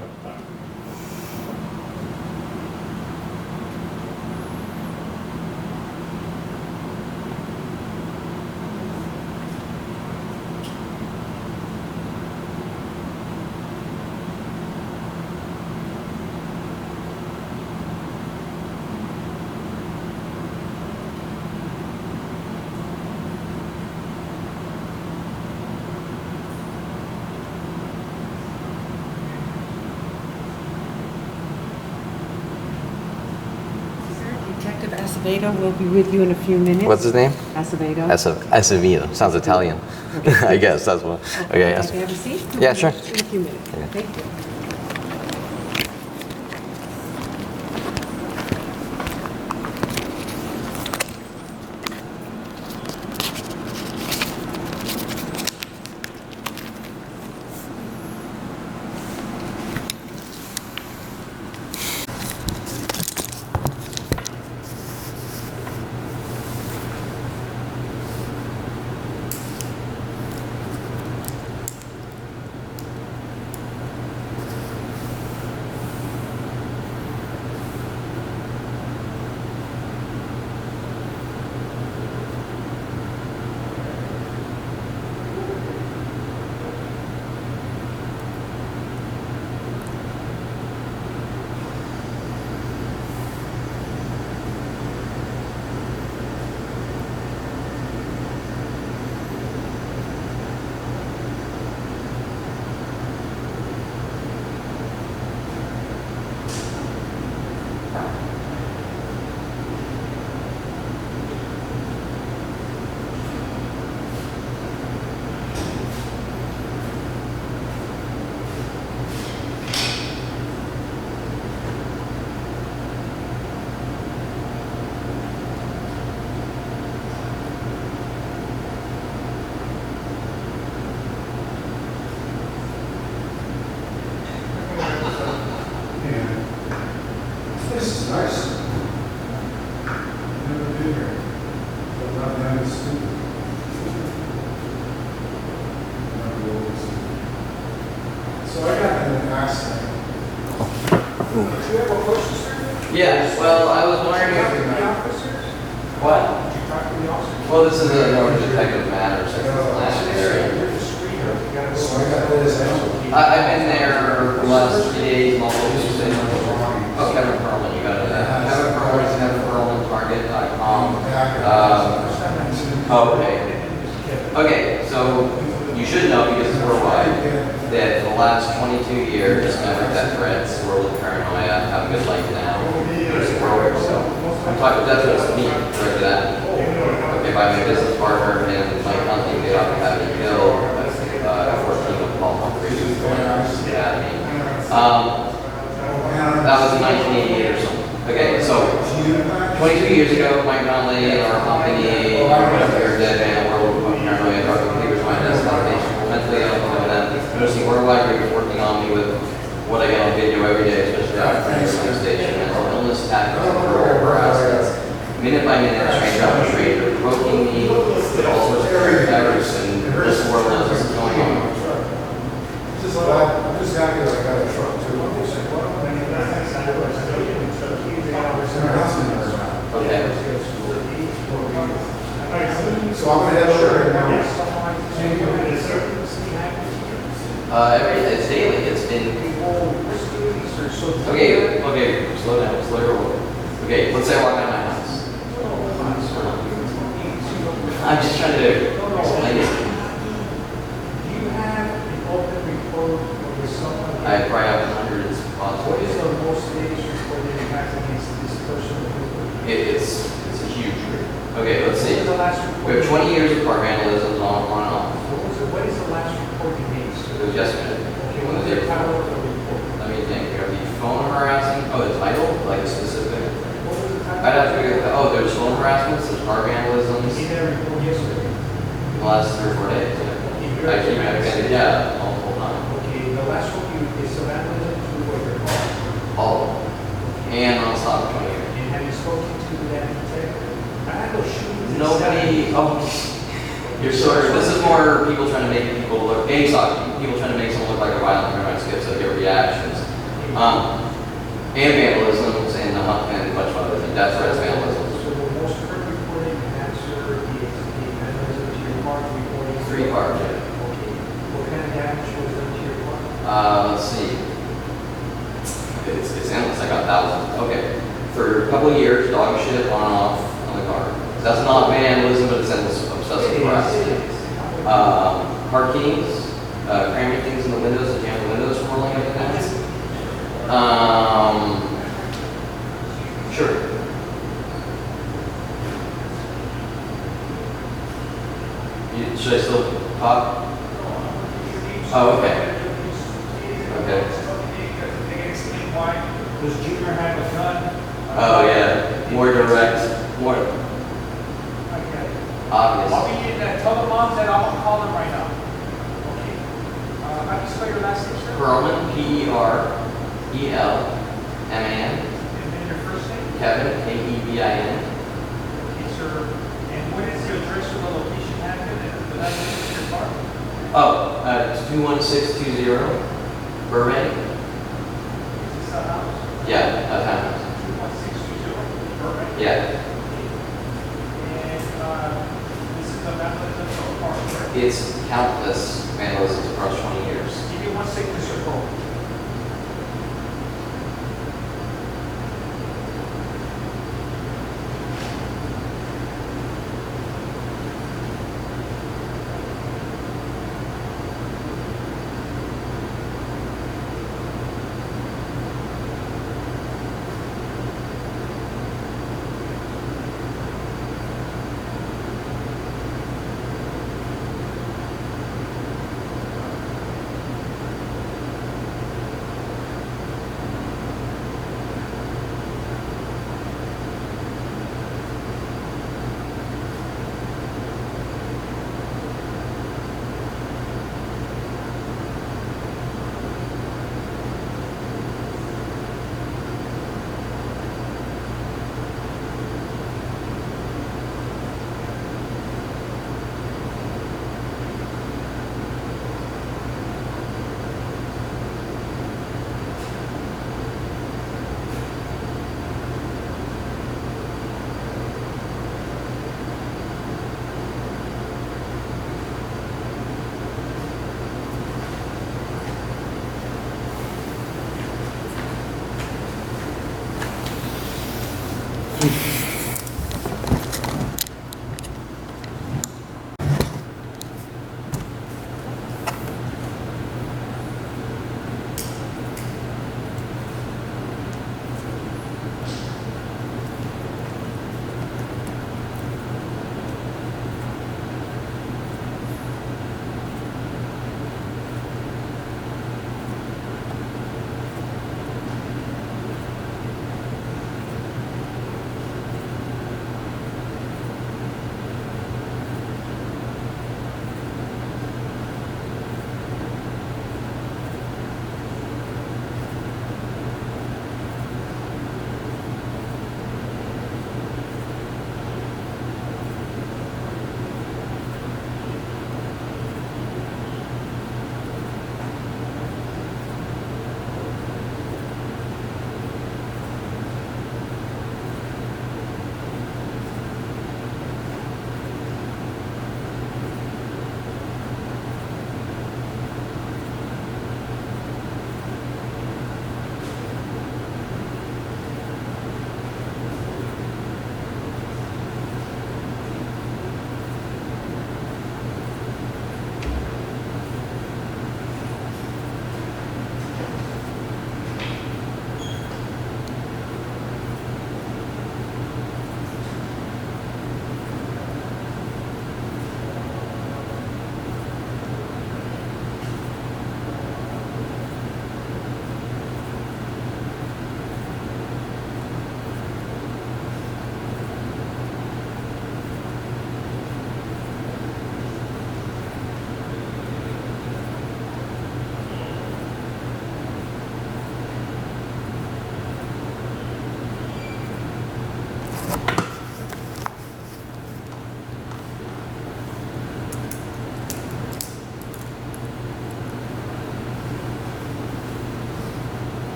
Detective Acevedo will be with you in a few minutes. What's his name? Acevedo. Acevedo. Sounds Italian. I guess that's what. Okay. Can I have a seat? Yeah, sure. In a few minutes. Yeah. Thank you. This is nice. Never been here. But not down in Stupid. So I got in an accident. Do you have a question, sir? Yeah. Well, I was wondering Did you talk to if. the officers? What? Did you talk to the officers? Well, this is a more detective matter, so it's last area. You're the screener. So I got this out. I've been there for the last 3 days, multiple Tuesdays. Oh, Kevin Perlman, you got it. Kevin Perlman, Kevin Perlman, Target.com. Oh, okay. Okay, so you should know because it's worldwide that for the last 22 years, I've had threats, world of paranoia, have a good life now. There's forward, so I'm talking that's what's me, directed at me. Okay, by my business partner and my company, they often have me killed. 14 with Paul Humphrey, who's going to the Academy. That was in 1988 or something. Okay, so 22 years ago, Mike Conley, our company, whatever, dead man, world of paranoia, dark computers, my desktop patient, mentally ill, and then noticing worldwide groups working on me with what I get on video every day, especially after the police station, mental illness, tactics, and verbal harassment. Minute by minute, stranger after stranger, provoking me with all sorts of errors, and this world knows what's going on. I'm just happy that I got a truck too. Okay. So I'm gonna head over there now. It's daily. It's been. Okay, slow down, slow your roll. Okay, let's say I walk out of my house. I'm just trying to explain it. Do you have an open report with someone? I probably have hundreds of What possibly. is the most dangerous report that you have against this person? It's a huge group. Okay, let's see. What was the last We report? have 20 years of car vandalism on and off. What is the last report you made, sir? It was yesterday. Okay, When what was is it? the title of the report? Let me think. We have the phone harassing. Oh, the title? Like a specific. What was the title? I'd have to figure that. Oh, there's phone harassments, there's car vandalisms. You did that report yesterday. In the last 3 or 4 days. I keep having, yeah, multiple times. Okay, the last one is the vandalism to what your car? stop for 20 years. And have you spoken to that detective? I go shooting. Nobody, you're sort of, this is more people trying to make people look, gang stalking, people trying to make someone look like a violent criminal, skip so their reactions. And vandalisms and a bunch of other things. Death threats, vandalisms. So the most current reporting answer is the vandalism to your car reporting? 3 cars, yeah. Okay. What kind of damage was done to your car? Let's see. It's endless. I got thousands. Okay. For a couple of years, dog shit on and off on the car. That's not vandalism, but it's endless obsessive harassment. Car keys, cramming things in the windows and jamming the windows from rolling up the night. Sure. Should I still talk? Oh, okay. Okay. Does Junior have a gun? Oh, yeah. More direct, more Okay. obvious. I'll be in that, tell the moms that I'm gonna call them right now. Okay. How do you spell your last name, sir? Perlman, P-E-R-E-L-M-A-N. And then your first name? Kevin, K-E-V-I-N. Okay, sir. And what is the address of the location happened and the last name of your car? Oh, 21620 Burbank. Is this a house? Yeah, that time. 21620, Burbank? Yeah. And, this is the vandalism of a car, correct? It's countless vandalisms across 20 years. Give me 1 second, Mr. Cole.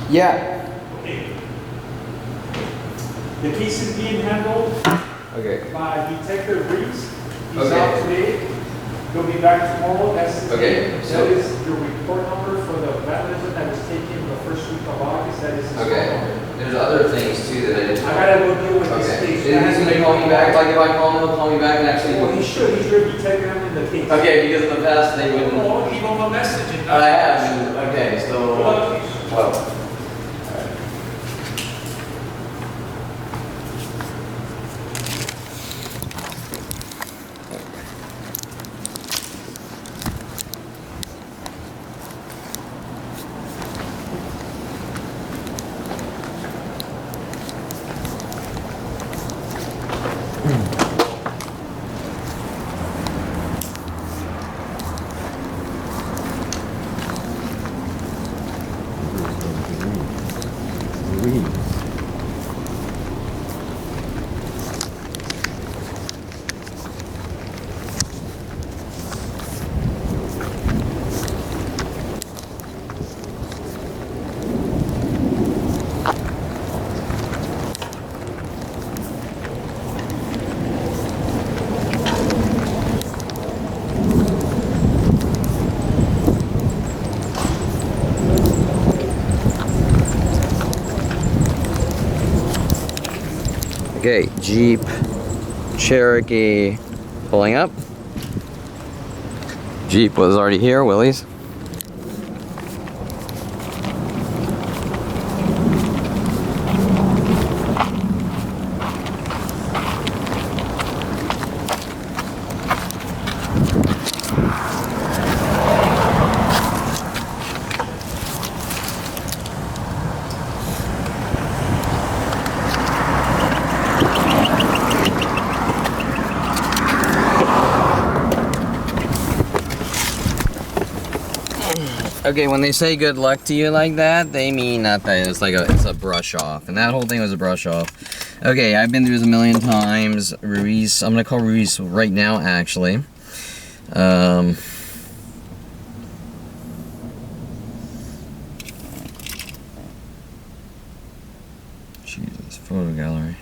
Yeah. Okay. The case is being handled Okay. by Detective Reeves. He's Okay. out today. He'll be back tomorrow. That's his Okay, name. so- That is your report number for the vandalism that was taken the first week of August. That is his phone Okay. number. There's other things too that I didn't. I gotta go deal with this Okay. case. Is he gonna call me back? Like if I call him, he'll call me back and actually. Well, he should. He's already taken him in the case. Okay, because in the past they wouldn't. Oh, leave him a message. And I have. Okay, so. Well, Well. Okay, Jeep Cherokee pulling up. Jeep was already here, Willie's. Okay, when they say good luck to you like that, they mean that it's like it's a brush off, and that whole thing was a brush off. Okay, I've been through this a million times. Ruiz, I'm gonna call Ruiz right now, actually. Jesus, photo gallery.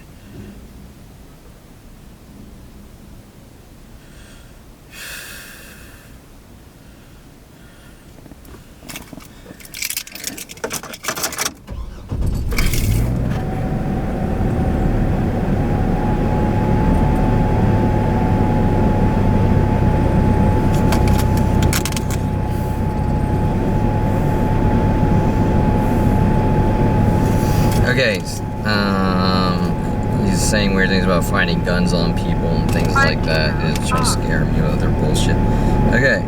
Okay, he's saying weird things about finding guns on people and things like that. It's trying to scare me with their bullshit. Okay.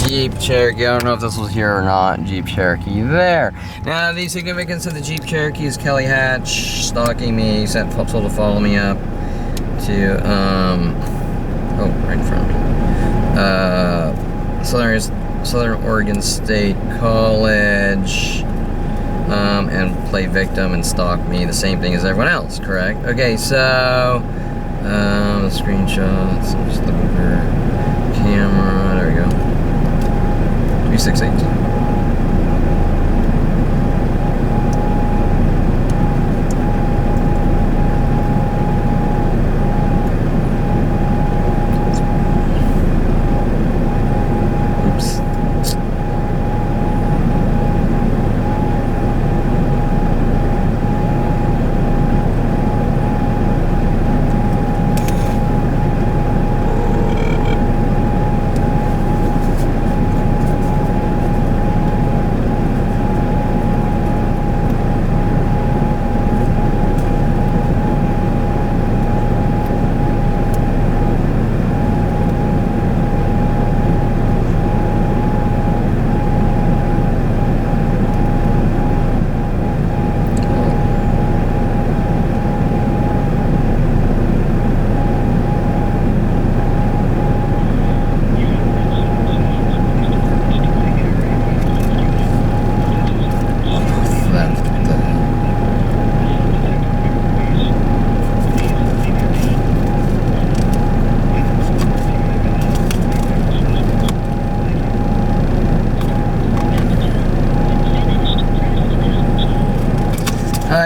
Jeep Cherokee, I don't know if this was here or not. Jeep Cherokee there. Now, the significance of the Jeep Cherokee is Kelly Hatch stalking me, told to follow me up to, oh, right in front. Southern Oregon State College, and play victim and stalk me, the same thing as everyone else, correct? Okay, so, the screenshots, I'm just looking for camera, there we go. 368.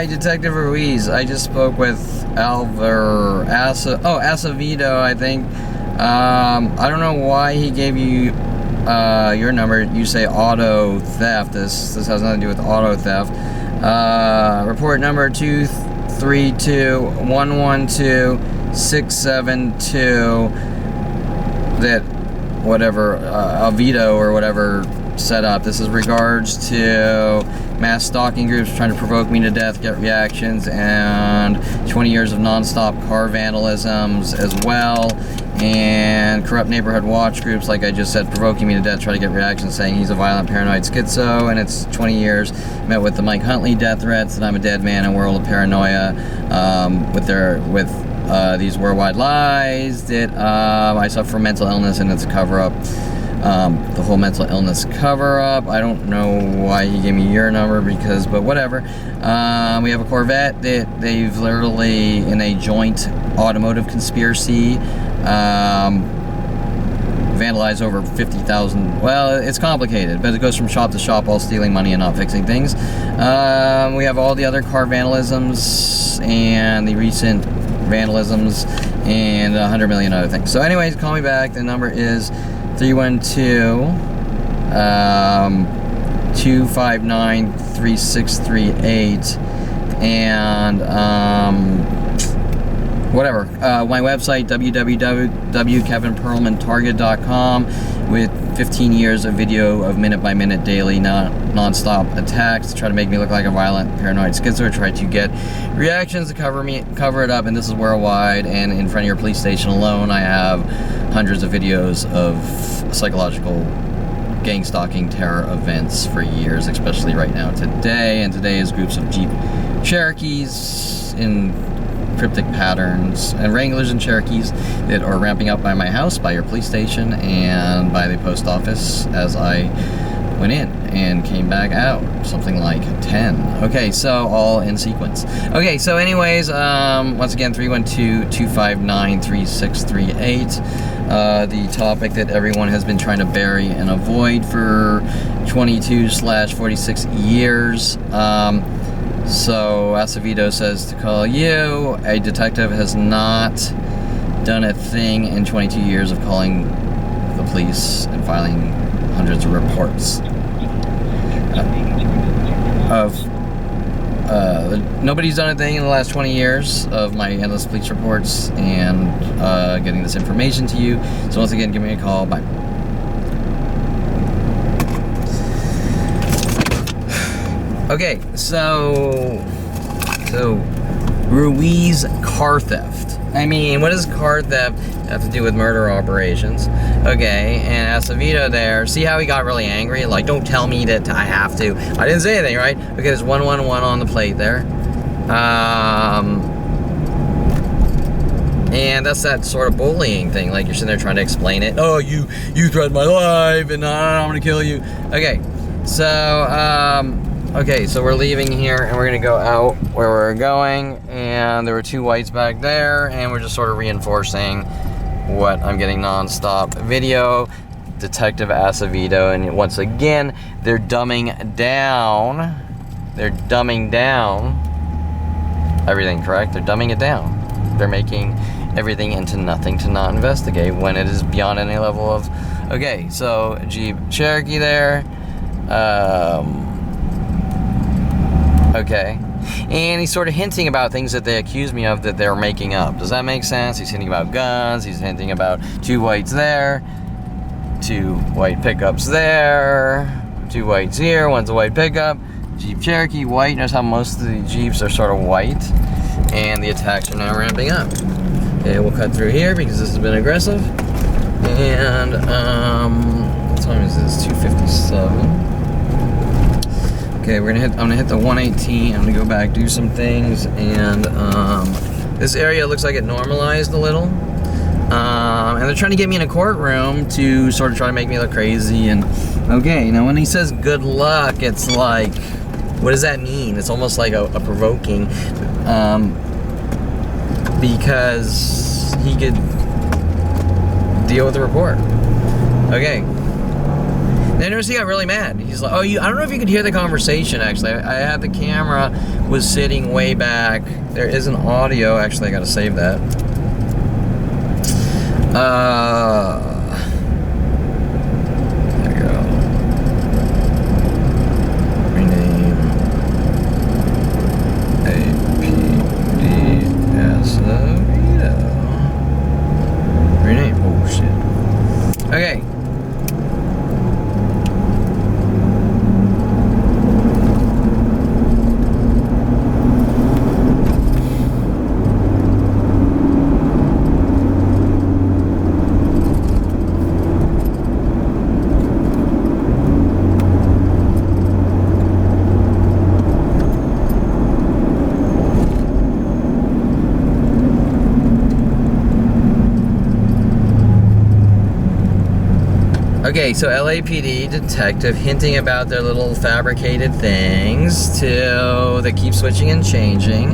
Hi, Detective Ruiz. I just spoke with Acevedo, I think. I don't know why he gave you your number. You say auto theft. This has nothing to do with auto theft. Report number 232-112-672. That whatever Alvido or whatever set up. This is regards to mass stalking groups trying to provoke me to death, get reactions, and 20 years of non-stop car vandalisms as well, and corrupt neighborhood watch groups, like I just said, provoking me to death, try to get reactions, saying he's a violent paranoid schizo, and it's 20 years. Met with the Mike Huntley death threats, that I'm a dead man in a world of paranoia, with these worldwide lies that I suffer from mental illness and it's a cover-up. The whole mental illness cover-up. I don't know why he gave me your number, but whatever. We have a Corvette that they've literally, in a joint automotive conspiracy, vandalized over 50,000. Well, it's complicated, but it goes from shop to shop while stealing money and not fixing things. We have all the other car vandalisms and the recent vandalisms and 100 million other things. So anyways, call me back. The number is 312-259-3638, and whatever. My website, www.kevinperlmantarget.com, with 15 years of video of minute-by-minute daily non-stop attacks to try to make me look like a violent paranoid schizo, try to get reactions to cover it up, and this is worldwide. And in front of your police station alone, I have hundreds of videos of psychological gang stalking terror events for years, especially right now today. And today is groups of Jeep Cherokees in cryptic patterns, and Wranglers and Cherokees that are ramping up by my house, by your police station, and by the post office as I went in and came back out, something like 10. Okay, so all in sequence. Okay, so anyways, once again, 312-259-3638. The topic that everyone has been trying to bury and avoid for 22/46 years. So Acevedo says to call you. A detective has not done a thing in 22 years of calling the police and filing hundreds of reports. Nobody's done a thing in the last 20 years of my endless police reports and getting this information to you. So once again, give me a call. Bye. Okay, so Ruiz car theft. I mean, what does car theft have to do with murder operations? Okay, and Acevedo there, see how he got really angry? Like, don't tell me that I have to. I didn't say anything, right? Okay, there's 111 on the plate there. And that's that sort of bullying thing, like you're sitting there trying to explain it. Oh, you threatened my life, and I'm gonna kill you. Okay, so, okay, so we're leaving here, and we're gonna go out where we're going, and there were two whites back there, and we're just sort of reinforcing what I'm getting non-stop video. Detective Acevedo, and once again, they're dumbing down everything, correct? They're dumbing it down. They're making everything into nothing to not investigate when it is beyond any level of... Okay, so Jeep Cherokee there. Okay. And he's sort of hinting about things that they accuse me of that they're making up. Does that make sense? He's hinting about guns. He's hinting about two whites there. Two white pickups there. Two whites here. One's a white pickup. Jeep Cherokee, white. Notice how most of the Jeeps are sort of white. And the attacks are now ramping up. Okay, we'll cut through here because this has been aggressive. And, what time is this? 2:57. Okay, I'm gonna hit the 118. I'm gonna go back, do some things, and this area looks like it normalized a little. And they're trying to get me in a courtroom to sort of try to make me look crazy. And okay, now when he says good luck, it's like, what does that mean? It's almost like a provoking, because he could deal with the report. Okay. Then he got really mad. He's like, oh, I don't know if you could hear the conversation, actually. I had the camera was sitting way back. There is an audio. Actually, I got to save that. There we go. Rename APDS Vito. Rename. Oh, shit. Okay. Okay, so LAPD detective hinting about their little fabricated things that keep switching and changing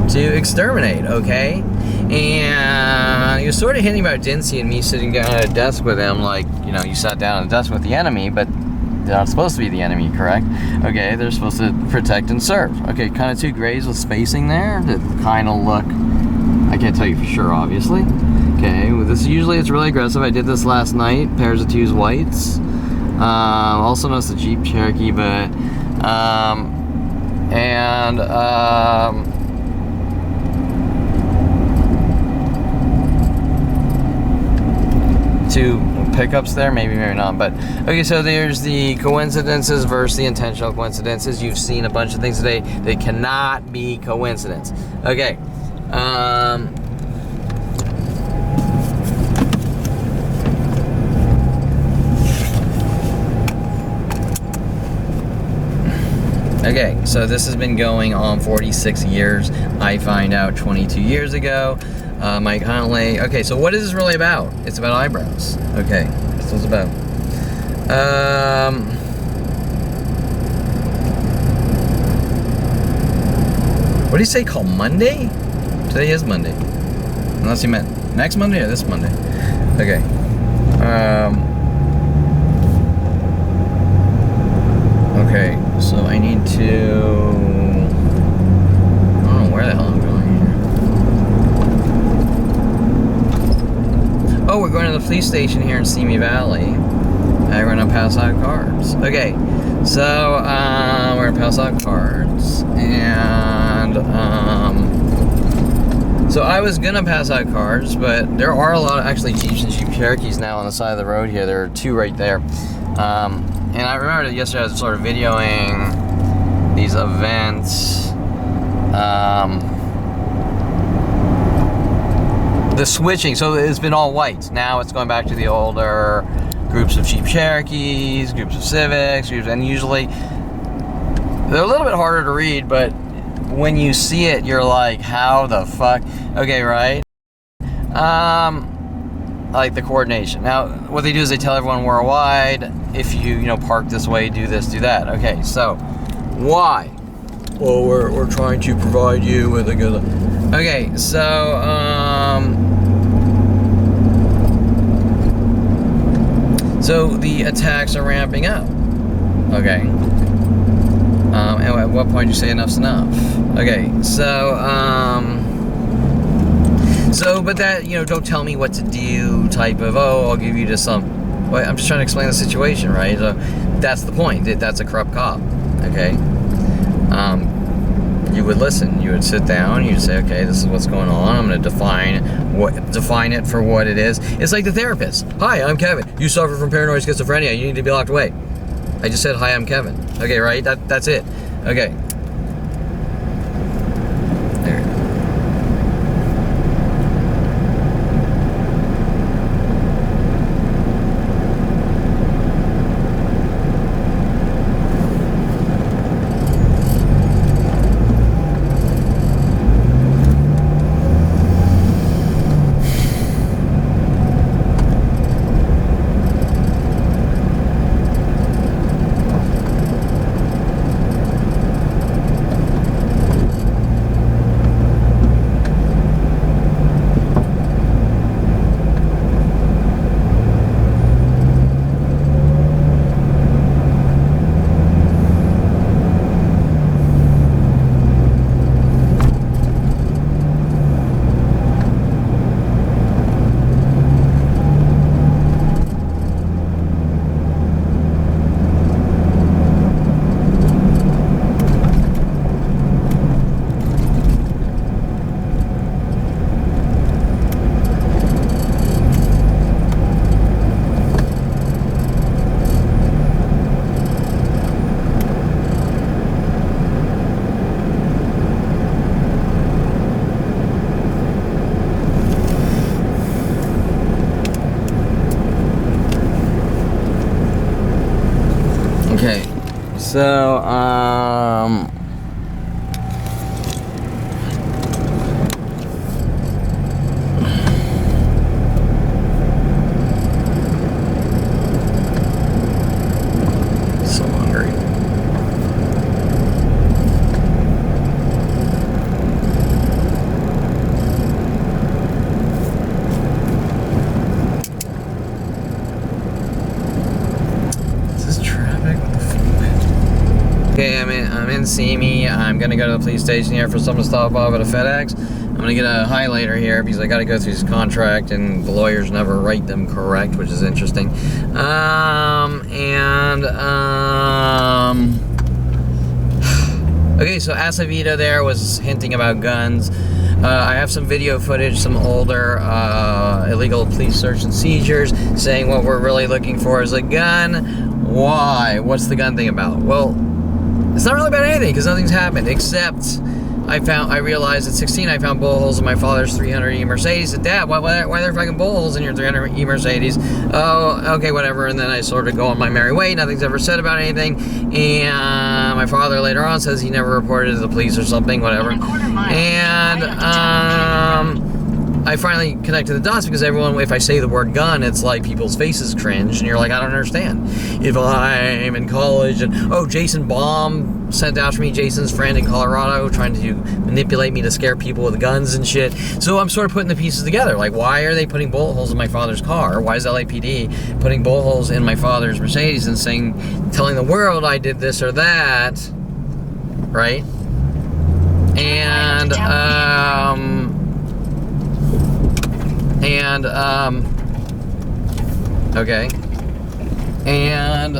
to exterminate, okay? And he was sort of hinting about Dincy and me sitting down at a desk with him, like, you know, you sat down at a desk with the enemy, but they're not supposed to be the enemy, correct? Okay, they're supposed to protect and serve. Okay, kind of two grays with spacing there that kind of look, I can't tell you for sure, obviously. Okay, well, this usually it's really aggressive. I did this last night, pairs of twos whites. Also noticed the Jeep Cherokee, but two pickups there, maybe not, but okay, so there's the coincidences versus the intentional coincidences. You've seen a bunch of things today. They cannot be coincidence. Okay. Okay, so this has been going on 46 years. I find out 22 years ago. Mike Huntley. Okay, so what is this really about? It's about eyebrows. Okay, that's what it's about. What do you say called Monday? Today is Monday. Unless you meant next Monday or this Monday. Okay. Okay, so I need to... I don't know where the hell I'm going here. Oh, we're going to the police station here in Simi Valley. And we're going to pass out cards. Okay, so we're going to pass out cards. And so I was going to pass out cards, but there are a lot of actually Jeeps and Jeep Cherokees now on the side of the road here. There are two right there. And I remember that yesterday I was sort of videoing these events. The switching, so it's been all white. Now it's going back to the older groups of Jeep Cherokees, groups of Civics, and usually they're a little bit harder to read, but when you see it, you're like, how the fuck? Okay, right? Like the coordination. Now, what they do is they tell everyone worldwide, if you park this way, do this, do that. Okay, so why? Well, we're trying to provide you with a good. Okay, so so the attacks are ramping up. Okay. And at what point do you say enough's enough? Okay, so but that, don't tell me what to do type of, oh, I'll give you just some, well, I'm just trying to explain the situation, right? So that's the point. That's a corrupt cop, okay? You would listen. You would sit down. You'd say, okay, this is what's going on. I'm going to define it for what it is. It's like the therapist. Hi, I'm Kevin. You suffer from paranoid schizophrenia. You need to be locked away. I just said, hi, I'm Kevin. Okay, right? That's it. Okay. There. Okay, so, so hungry. Okay, I'm in Simi. I'm gonna go to the police station here for someone to stop off at a FedEx. I'm gonna get a highlighter here because I gotta go through this contract and the lawyers never write them correct, which is interesting. Okay, so Acevedo there was hinting about guns. I have some video footage, some older illegal police search and seizures, saying what we're really looking for is a gun. Why? What's the gun thing about? Well, it's not really about anything because nothing's happened except I realized at 16 I found bullet holes in my father's 300E Mercedes. And Dad, why are there fucking bullet holes in your 300E Mercedes? Oh, okay, whatever. And then I sort of go on my merry way. Nothing's ever said about anything. And my father later on says he never reported to the police or something, whatever. And I finally connected the dots because everyone, if I say the word gun, it's like people's faces cringe, and you're like, I don't understand. If I'm in college and, oh, Jason Baum sent after me, Jason's friend in Colorado, trying to manipulate me to scare people with guns and shit. So I'm sort of putting the pieces together. Like, why are they putting bullet holes in my father's car? Why is LAPD putting bullet holes in my father's Mercedes and telling the world I did this or that, right? And, okay. And,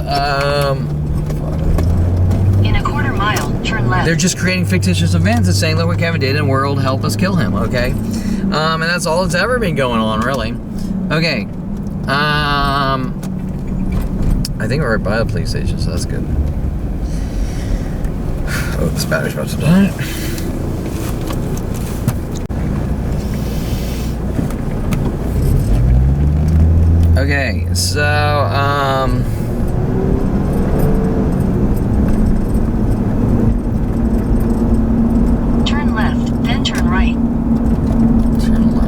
In a quarter mile, turn left. they're just creating fictitious events and saying, look what Kevin did and world help us kill him, okay? And that's all that's ever been going on, really. Okay. I think we're right by the police station, so that's good. Oh, this battery's about to die. Okay, so, Turn left, then turn right. turn left.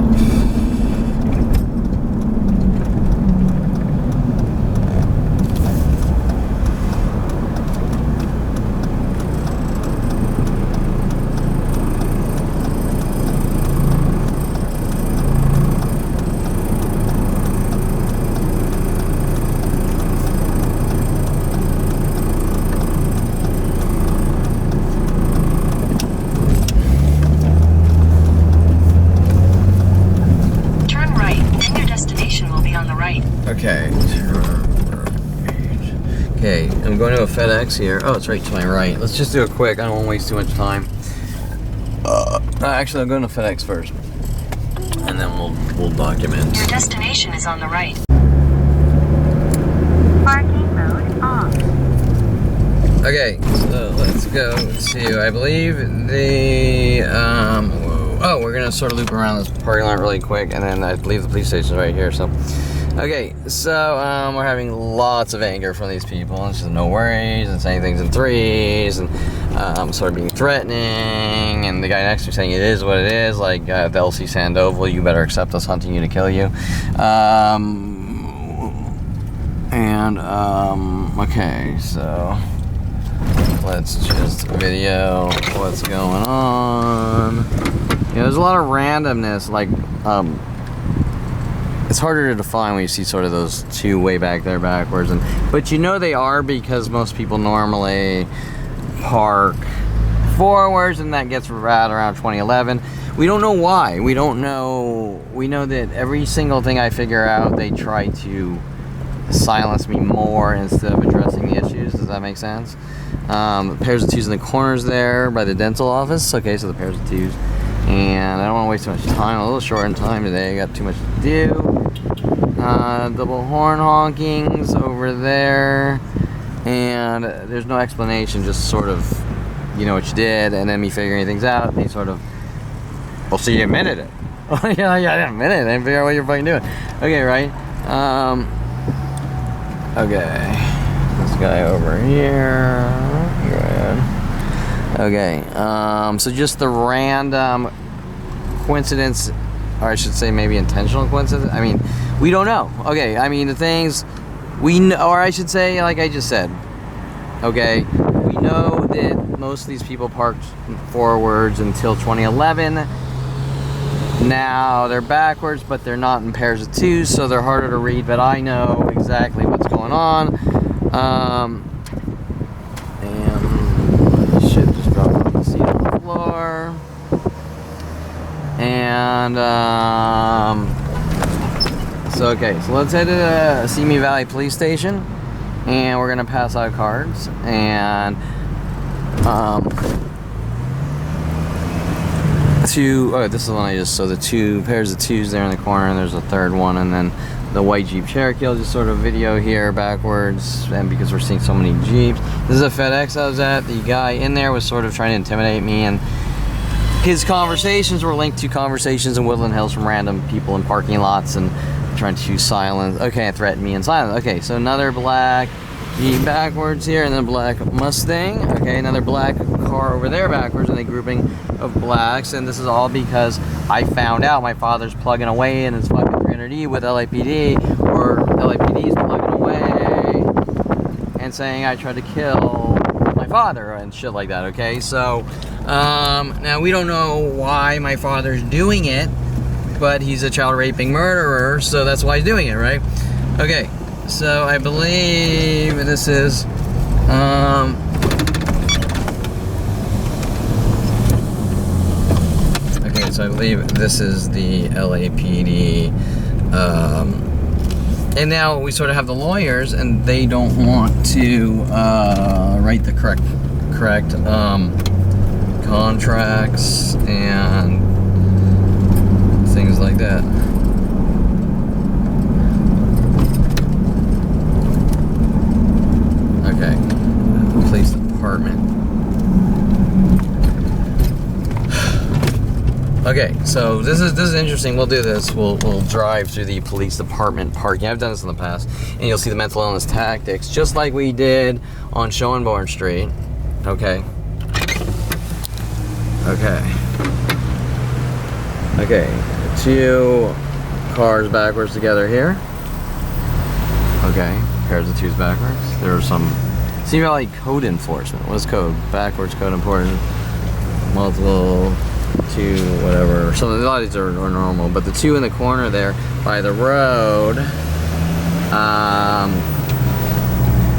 Okay. Okay, I'm going to a FedEx here. Oh, it's right to my right. Let's just do it quick. I don't want to waste too much time. Actually, I'm going to FedEx first, and then we'll document. Your destination is on the right. Parking mode off. Okay, so let's go to, I believe, the, oh, we're gonna sort of loop around this parking lot really quick, and then I believe the police station is right here, so. Okay, so, we're having lots of anger from these people, and it's just no worries, and saying things in threes, and, sort of being threatening, and the guy next to me saying it is what it is, like, the LC Sandoval, you better accept us hunting you to kill you. Okay, so let's just video what's going on. Yeah, there's a lot of randomness, like, it's harder to define when you see sort of those two way back there backwards, but you know they are because most people normally park forwards, and that gets right around 2011. We don't know why. We don't know. We know that every single thing I figure out, they try to silence me more instead of addressing the issues. Does that make sense? Pairs of twos in the corners there by the dental office. Okay, so the pairs of twos. And I don't want to waste too much time. I'm a little short in time today. I got too much to do. Double horn honkings over there. And there's no explanation, just sort of, you know what you did, and then me figuring things out. They sort of, well, so you admitted it. Oh, yeah, I didn't admit it. I didn't figure out what you're fucking doing. Okay, right? Okay. This guy over here. Good. Okay. So just the random coincidence, or I should say maybe intentional coincidence. I mean, we don't know. Okay. I mean, the things we know, or I should say, like I just said. Okay. We know that most of these people parked forwards until 2011. Now they're backwards, but they're not in pairs of twos, so they're harder to read, but I know exactly what's going on. And shit just dropped off the seat on the floor. And so okay, so let's head to the Simi Valley Police Station, and we're gonna pass out cards. And this is the one I just saw, the two pairs of twos there in the corner, and there's a third one, and then the white Jeep Cherokee. I'll just sort of video here backwards, and because we're seeing so many Jeeps. This is a FedEx I was at. The guy in there was sort of trying to intimidate me, and his conversations were linked to conversations in Woodland Hills from random people in parking lots, and trying to silence, and threaten me in silence. Okay, so another black Jeep backwards here, and then black Mustang. Okay, another black car over there backwards, and a grouping of blacks. And this is all because I found out my father's plugging away in his fucking 300E with LAPD, or LAPD's plugging away and saying I tried to kill my father and shit like that. Okay, so now we don't know why my father's doing it, but he's a child raping murderer, so that's why he's doing it, right? Okay. So I believe this is okay, so I believe this is the LAPD, and now we sort of have the lawyers, and they don't want to write the correct contracts and things like that. Okay, police department. Okay, so this is interesting. We'll do this. We'll drive through the police department parking. I've done this in the past, and you'll see the mental illness tactics, just like we did on Schoenborn Street. Okay. Two cars backwards together here. Okay, pairs of twos backwards. There was some Simi Valley code enforcement. What's code? Backwards code enforcement. Multiple, two, whatever. So a lot of these are normal, but the two in the corner there by the road,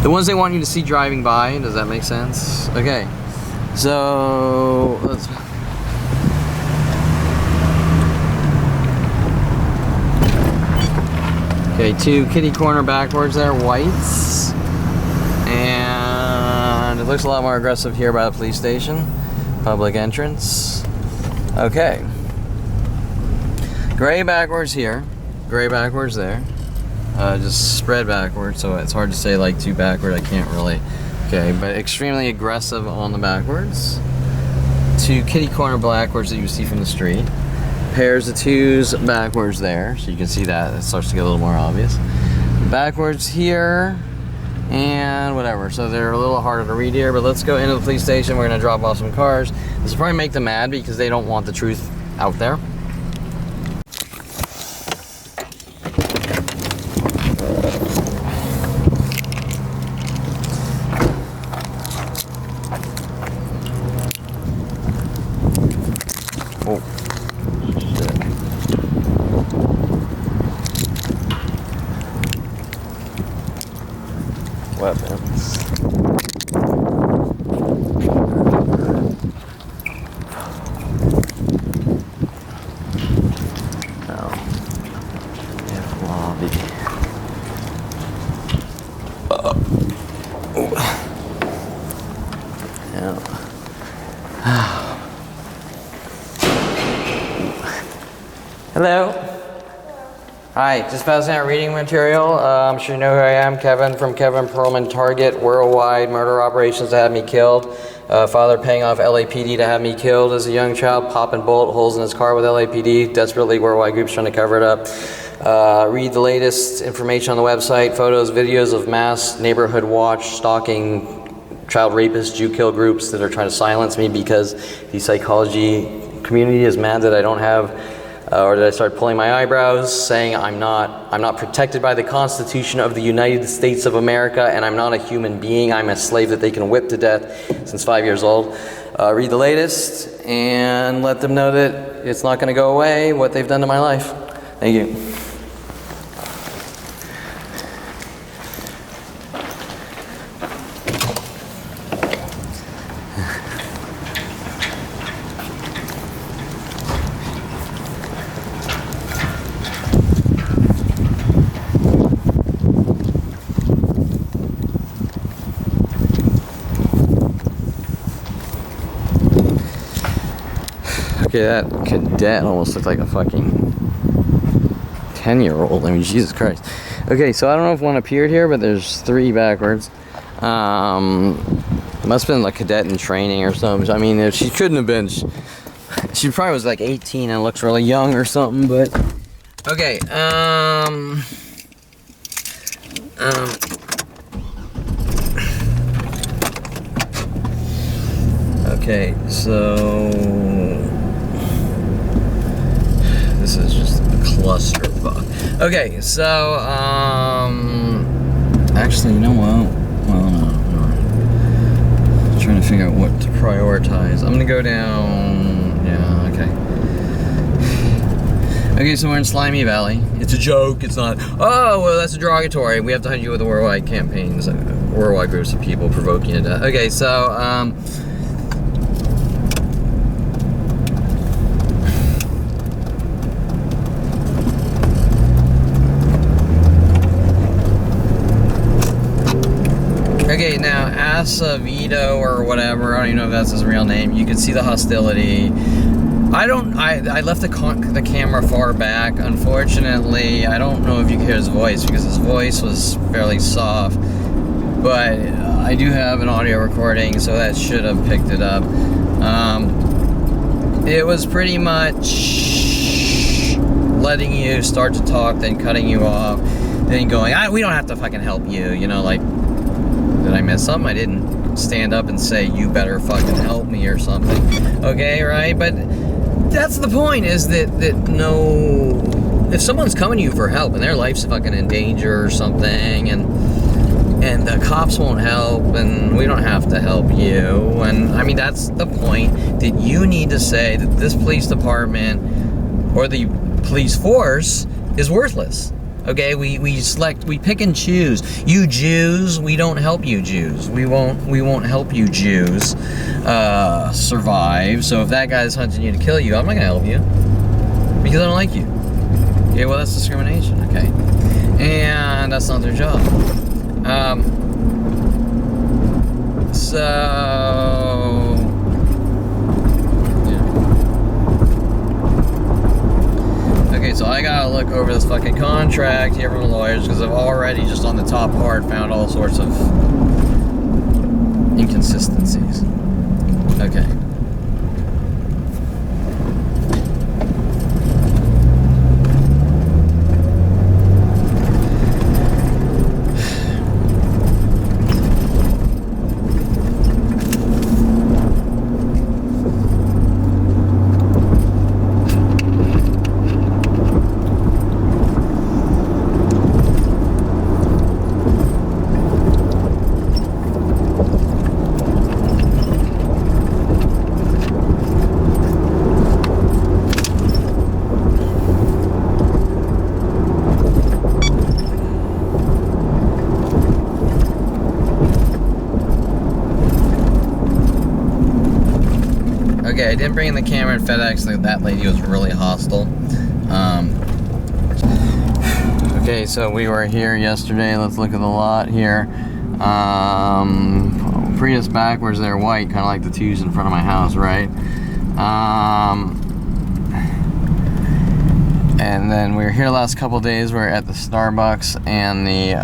the ones they want you to see driving by. Does that make sense? Okay, so let's. Okay, two kitty corner backwards there, whites. And it looks a lot more aggressive here by the police station. Public entrance. Okay. Gray backwards here. Gray backwards there. Just spread backwards, so it's hard to say like two backward. I can't really. Okay, but extremely aggressive on the backwards. Two kitty corner backwards that you see from the street. Pairs of twos backwards there, so you can see that it starts to get a little more obvious. Backwards here, and whatever. So they're a little harder to read here, but let's go into the police station. We're gonna drop off some cars. This will probably make them mad because they don't want the truth out there. Oh. Weapons. No. F lobby. No. Hello. Hi, just passing out reading material. I'm sure you know who I am, Kevin from Kevin Perlman Target, Worldwide Murder Operations to have me killed. Father paying off LAPD to have me killed as a young child, popping bullet holes in his car with LAPD, desperately Worldwide Groups trying to cover it up. Read the latest information on the website, photos, videos of mass neighborhood watch, stalking, child rapist, Jew kill groups that are trying to silence me because the psychology community is mad that I don't have, or that I start pulling my eyebrows, saying I'm not protected by the Constitution of the United States of America, and I'm not a human being. I'm a slave that they can whip to death since 5 years old. Read the latest and let them know that it's not going to go away, what they've done to my life. Thank you. Okay, that cadet almost looked like a fucking 10-year-old. I mean, Jesus Christ. Okay, so I don't know if one appeared here, but there's 3 backwards. It must have been like cadet in training or something. I mean, if she couldn't have been. She probably was like 18 and looks really young or something, but. Okay, okay, so. This is just a clusterfuck. Okay, so, actually, you know what? Well, no. I'm trying to figure out what to prioritize. I'm gonna go down, yeah, okay. Okay, so we're in Simi Valley. It's a joke, it's not, oh, well, that's derogatory. We have to hunt you with the worldwide campaigns, worldwide groups of people provoking you to death. Okay, so, okay, now Acevedo or whatever, I don't even know if that's his real name. You can see the hostility. I left the camera far back. Unfortunately, I don't know if you can hear his voice because his voice was fairly soft. But I do have an audio recording, so that should have picked it up. It was pretty much letting you start to talk, then cutting you off, then going, we don't have to fucking help you, you know, like, did I miss something? I didn't stand up and say, you better fucking help me or something. Okay, right? But that's the point, is that no, if someone's coming to you for help and their life's fucking in danger or something, and the cops won't help, and we don't have to help you, and I mean, that's the point, that you need to say that this police department or the police force is worthless. Okay, we pick and choose. You Jews, we don't help you Jews. We won't help you Jews survive. So if that guy's hunting you to kill you, I'm not gonna help you because I don't like you. Okay, well, that's discrimination. Okay, and that's not their job. Okay, so I gotta look over this fucking contract here from the lawyers because I've already, just on the top part, found all sorts of inconsistencies. Okay. Okay, I didn't bring in the camera at FedEx. That lady was really hostile. Okay, so we were here yesterday. Let's look at the lot here. Prius backwards, they're white, kind of like the twos in front of my house, right? And then we were here the last couple days. We're at the Starbucks and the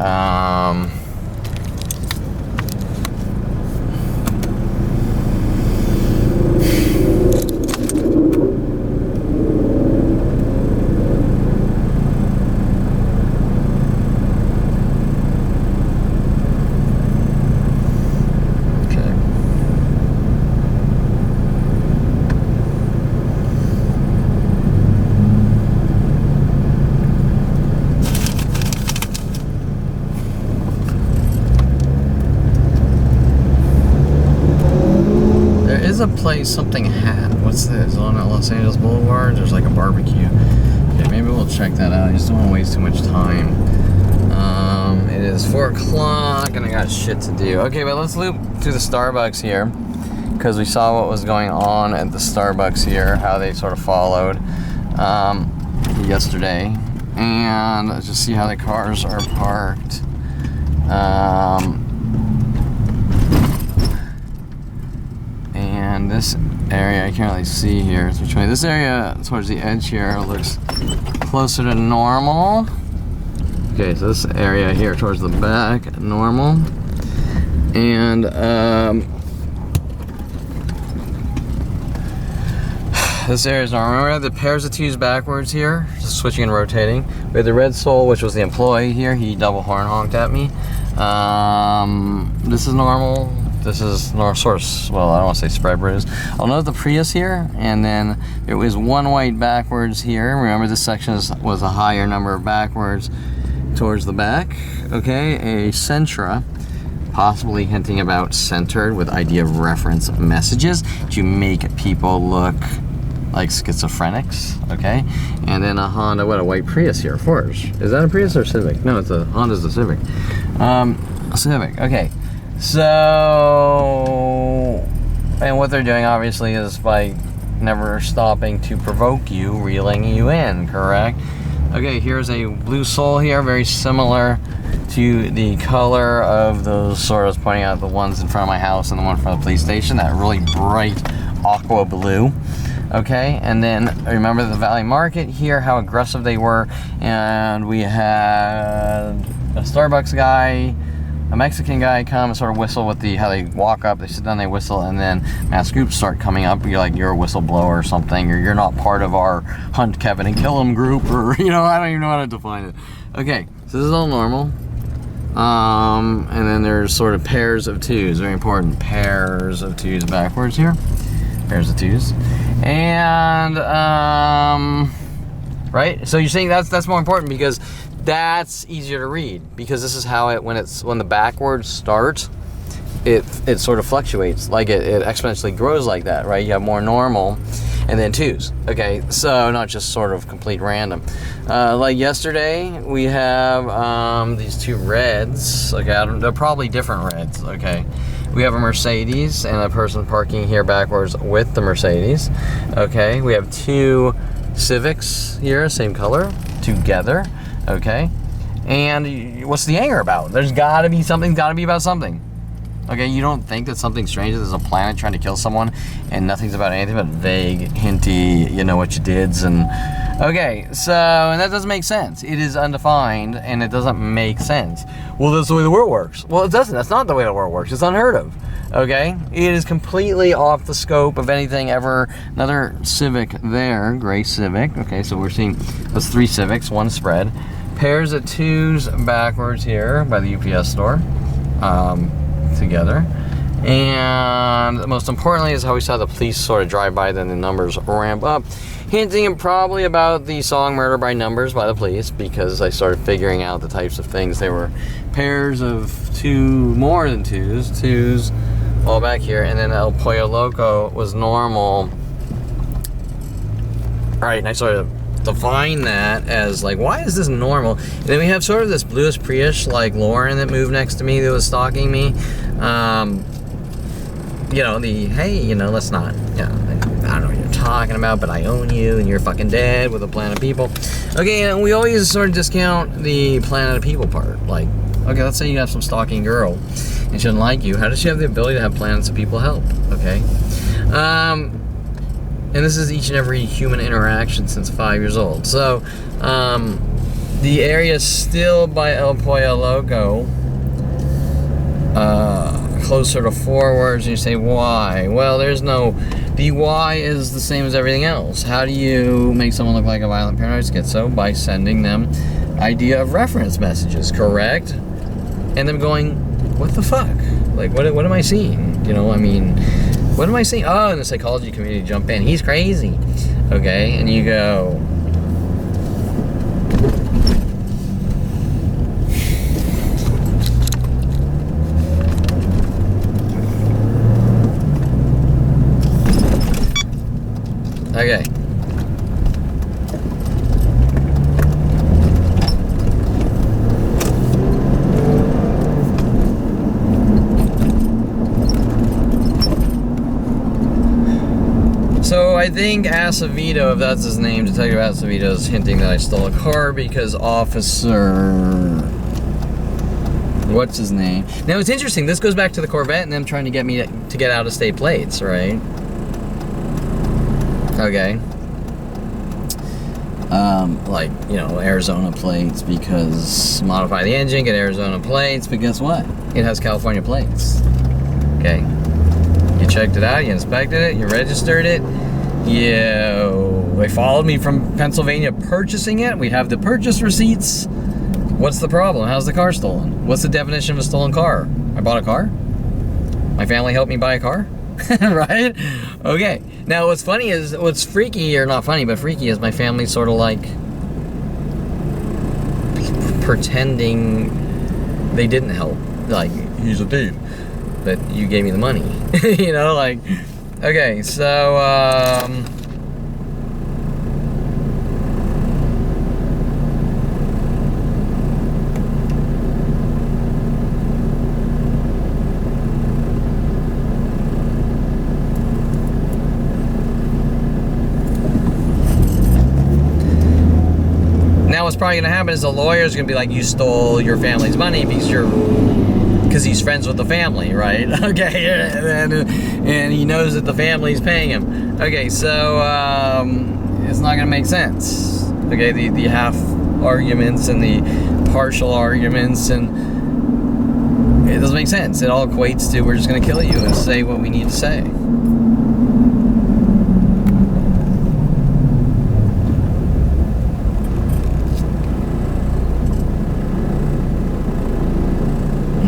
the place something had? What's this? On Los Angeles Boulevard? There's like a barbecue. Okay, maybe we'll check that out. I just don't want to waste too much time. It is 4 o'clock and I got shit to do. Okay, but let's loop to the Starbucks here, because we saw what was going on at the Starbucks here, how they sort of followed yesterday. And let's just see how the cars are parked. And this area, I can't really see here which way. This area towards the edge here looks closer to normal. Okay, so this area here towards the back, normal. And this area is normal. Remember, we have the pairs of twos backwards here, just switching and rotating. We had the red soul, which was the employee here. He double horn honked at me. This is normal. This is sort of, well, I don't want to say spread, but it is. I'll note the Prius here, and then there was one white backwards here. Remember, this section was a higher number of backwards towards the back. Okay, a Sentra, possibly hinting about centered with idea of reference messages to make people look like schizophrenics. Okay, and then a Honda, what, a white Prius here, of course. Is that a Prius or Civic? No, it's a Honda's a Civic. Civic. Okay, so, and what they're doing obviously is by never stopping to provoke you, reeling you in, correct? Okay, here's a blue Soul here, very similar to the color of those sort of pointing out the ones in front of my house and the one from the police station, that really bright aqua blue. Okay, and then remember the Valley Market here, how aggressive they were, and we had a Starbucks guy, a Mexican guy come and sort of whistle with the, how they walk up, they sit down, they whistle, and then mass groups start coming up. You're like, you're a whistleblower or something, or you're not part of our hunt Kevin and kill him group, or, you know, I don't even know how to define it. Okay, so this is all normal. And then there's sort of pairs of twos, very important, pairs of twos backwards here. Pairs of twos. And, right? So you're saying that's more important because that's easier to read, because this is how it, when the backwards starts, it sort of fluctuates, like it exponentially grows like that, right? You have more normal and then twos. Okay, so not just sort of complete random. Like yesterday, we have these two reds. Okay, they're probably different reds. Okay, we have a Mercedes and a person parking here backwards with the Mercedes. Okay, we have two Civics here, same color, together. Okay, and what's the anger about? There's gotta be something, gotta be about something. Okay, you don't think that something strange, that there's a planet trying to kill someone and nothing's about anything but vague, hinty, you know what you dids, and okay, so, and that doesn't make sense. It is undefined and it doesn't make sense. Well, that's the way the world works. Well, it doesn't. That's not the way the world works. It's unheard of. Okay, it is completely off the scope of anything ever. Another Civic there, gray Civic. Okay, so we're seeing those three Civics, one spread. Pairs of twos backwards here by the UPS store, together. And most importantly is how we saw the police sort of drive by, then the numbers ramp up, hinting probably about the song Murder by Numbers by the police, because I started figuring out the types of things. They were pairs of two, more than twos all back here, and then El Pollo Loco was normal. All right, and I sort of define that as like, why is this normal? And then we have sort of this bluish Prius like Lauren that moved next to me that was stalking me. You know, the, hey, you know, let's not, you know, I don't know what you're talking about, but I own you and you're fucking dead with a Planet of People. Okay, and we always sort of discount the Planet of People part. Like, okay, let's say you have some stalking girl and she doesn't like you. How does she have the ability to have planets of people help? Okay. And this is each and every human interaction since 5 years old. So, the area still by El Pollo Loco, closer to forwards, and you say, why? Well, there's no, the why is the same as everything else. How do you make someone look like a violent paranoid schizo? By sending them idea of reference messages, correct? And them going, what the fuck? Like, what am I seeing? You know, I mean, what am I seeing? Oh, and the psychology community jump in. He's crazy. Okay, and you go, Okay. So I think Acevedo, if that's his name, Detective Acevedo is hinting that I stole a car because Officer... What's his name? Now it's interesting, this goes back to the Corvette and them trying to get me to get out of state plates, right? Okay. Like, you know, Arizona plates because modify the engine, get Arizona plates, but guess what? It has California plates. Okay. You checked it out, you inspected it, you registered it. They followed me from Pennsylvania purchasing it. We have the purchase receipts. What's the problem? How's the car stolen? What's the definition of a stolen car? I bought a car? My family helped me buy a car? Right? Okay. Now what's funny is, what's freaky, or not funny, but freaky is my family sort of like pretending they didn't help. Like, he's a thief, but you gave me the money. You know, like, okay, so, now what's probably gonna happen is the lawyer's gonna be like, you stole your family's money because he's friends with the family, right? Okay, and he knows that the family's paying him. Okay, so it's not gonna make sense. Okay, the half arguments and the partial arguments, and it doesn't make sense. It all equates to, we're just gonna kill you and say what we need to say.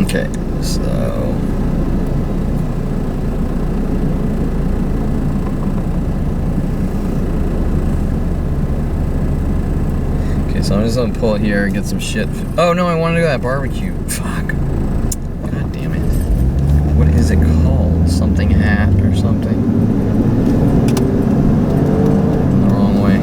Okay, so I'm just gonna pull here and get some shit. Oh no, I wanted to go to that barbecue. Fuck. God damn it. What is it called? Something hat or something? The wrong way.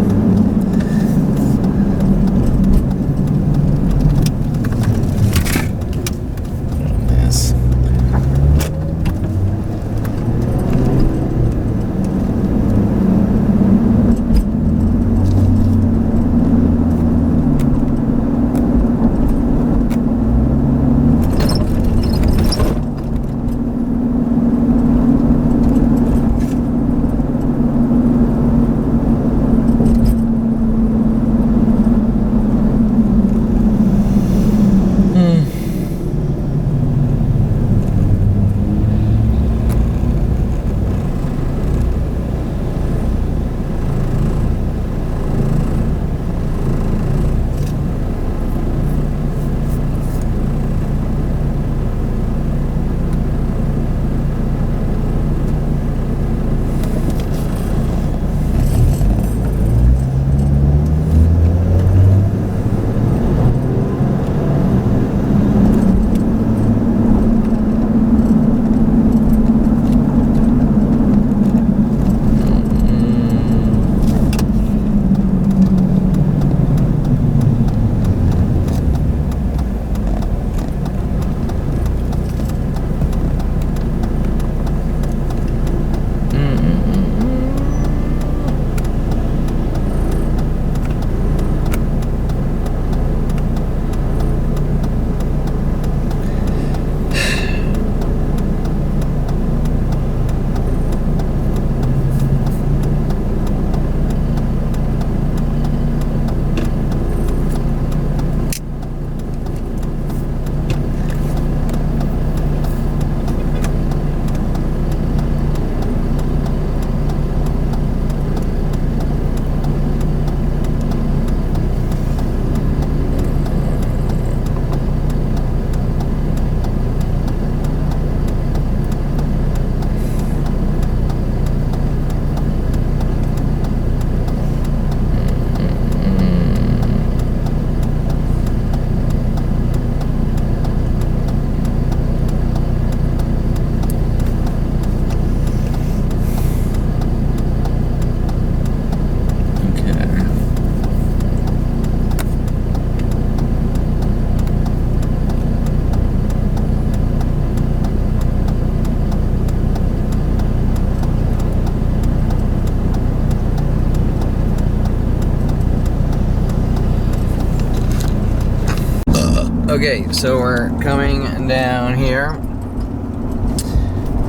Okay, so we're coming down here,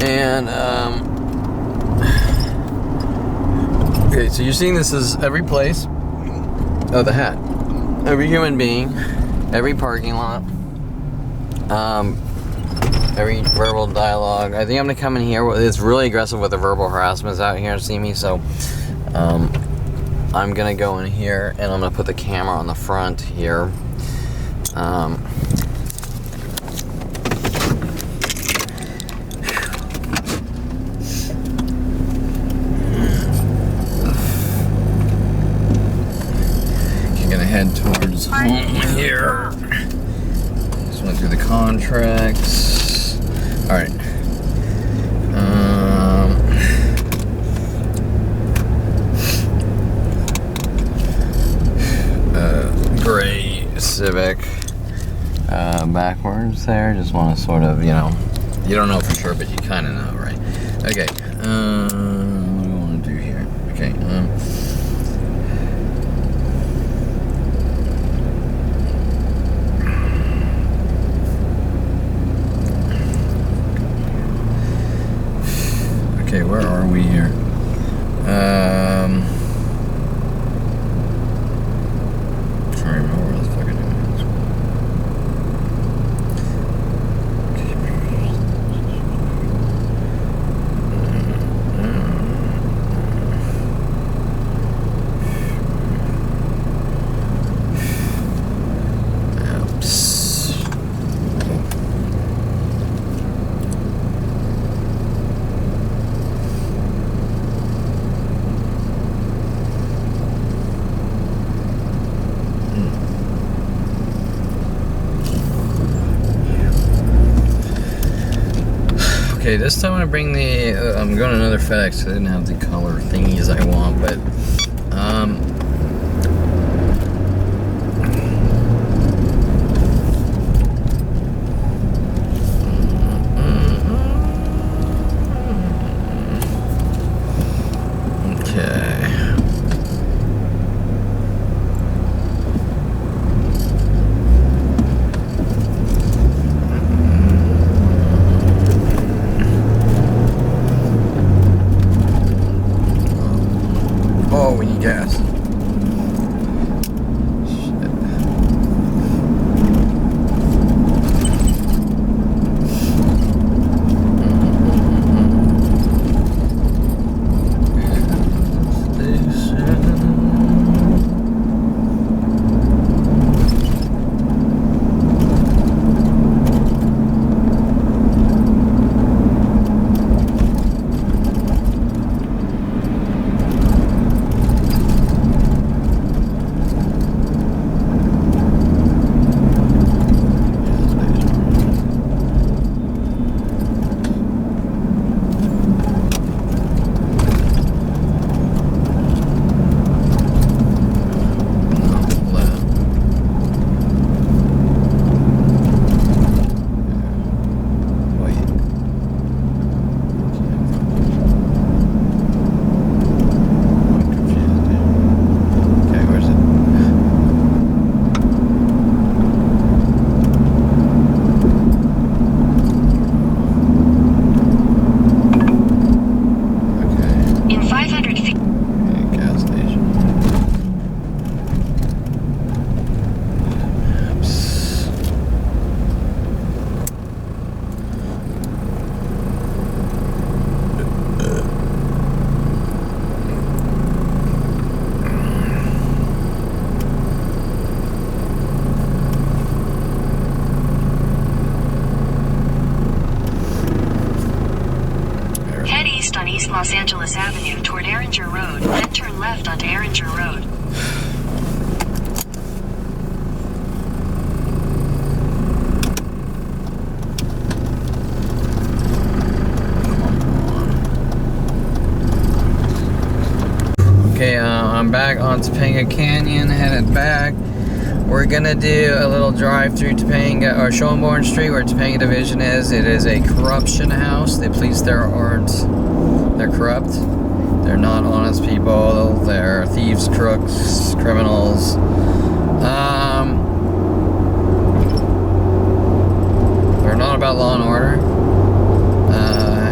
and okay, so you're seeing this is every place. Oh, the hat. Every human being, every parking lot, every verbal dialogue. I think I'm gonna come in here. It's really aggressive with the verbal harassments out here, see me. So, I'm gonna go in here and I'm gonna put the camera on the front here. Head towards home here. Just went through the contracts. All right. Gray Civic. Backwards there. Just want to sort of, you know, you don't know for sure, but you kind of know, right? Okay. What do I want to do here? Okay. Okay, where are we here? Trying to remember where the fuck I Okay, this time I'm gonna bring the, I'm going to another FedEx because I didn't have the color thingies I want, but, oh, we need gas. Shit. On East Los Angeles Avenue toward Erringer Road, then turn left onto Erringer Road. Okay, I'm back on Topanga Canyon, headed back. We're gonna do a little drive through Topanga, or Schoenborn Street, where Topanga Division is. It is a corruption house. The police there aren't, they're corrupt. They're not honest people. They're thieves, crooks, criminals. on about law and order.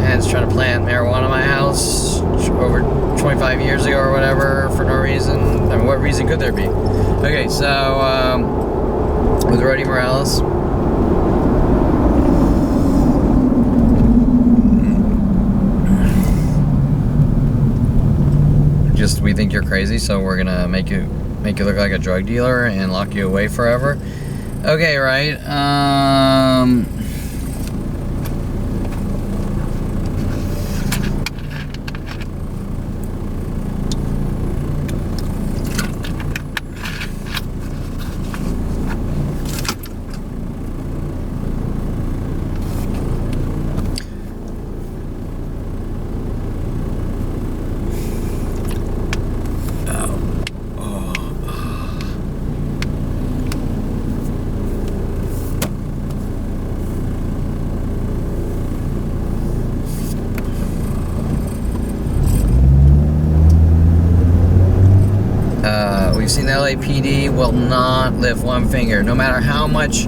Head's trying to plant marijuana in my house over 25 years ago or whatever for no reason. I mean, what reason could there be? Okay, so with Rody Morales. Just, we think you're crazy, so we're gonna make you look like a drug dealer and lock you away forever. Okay, right. We've seen the LAPD will not lift one finger, no matter how much,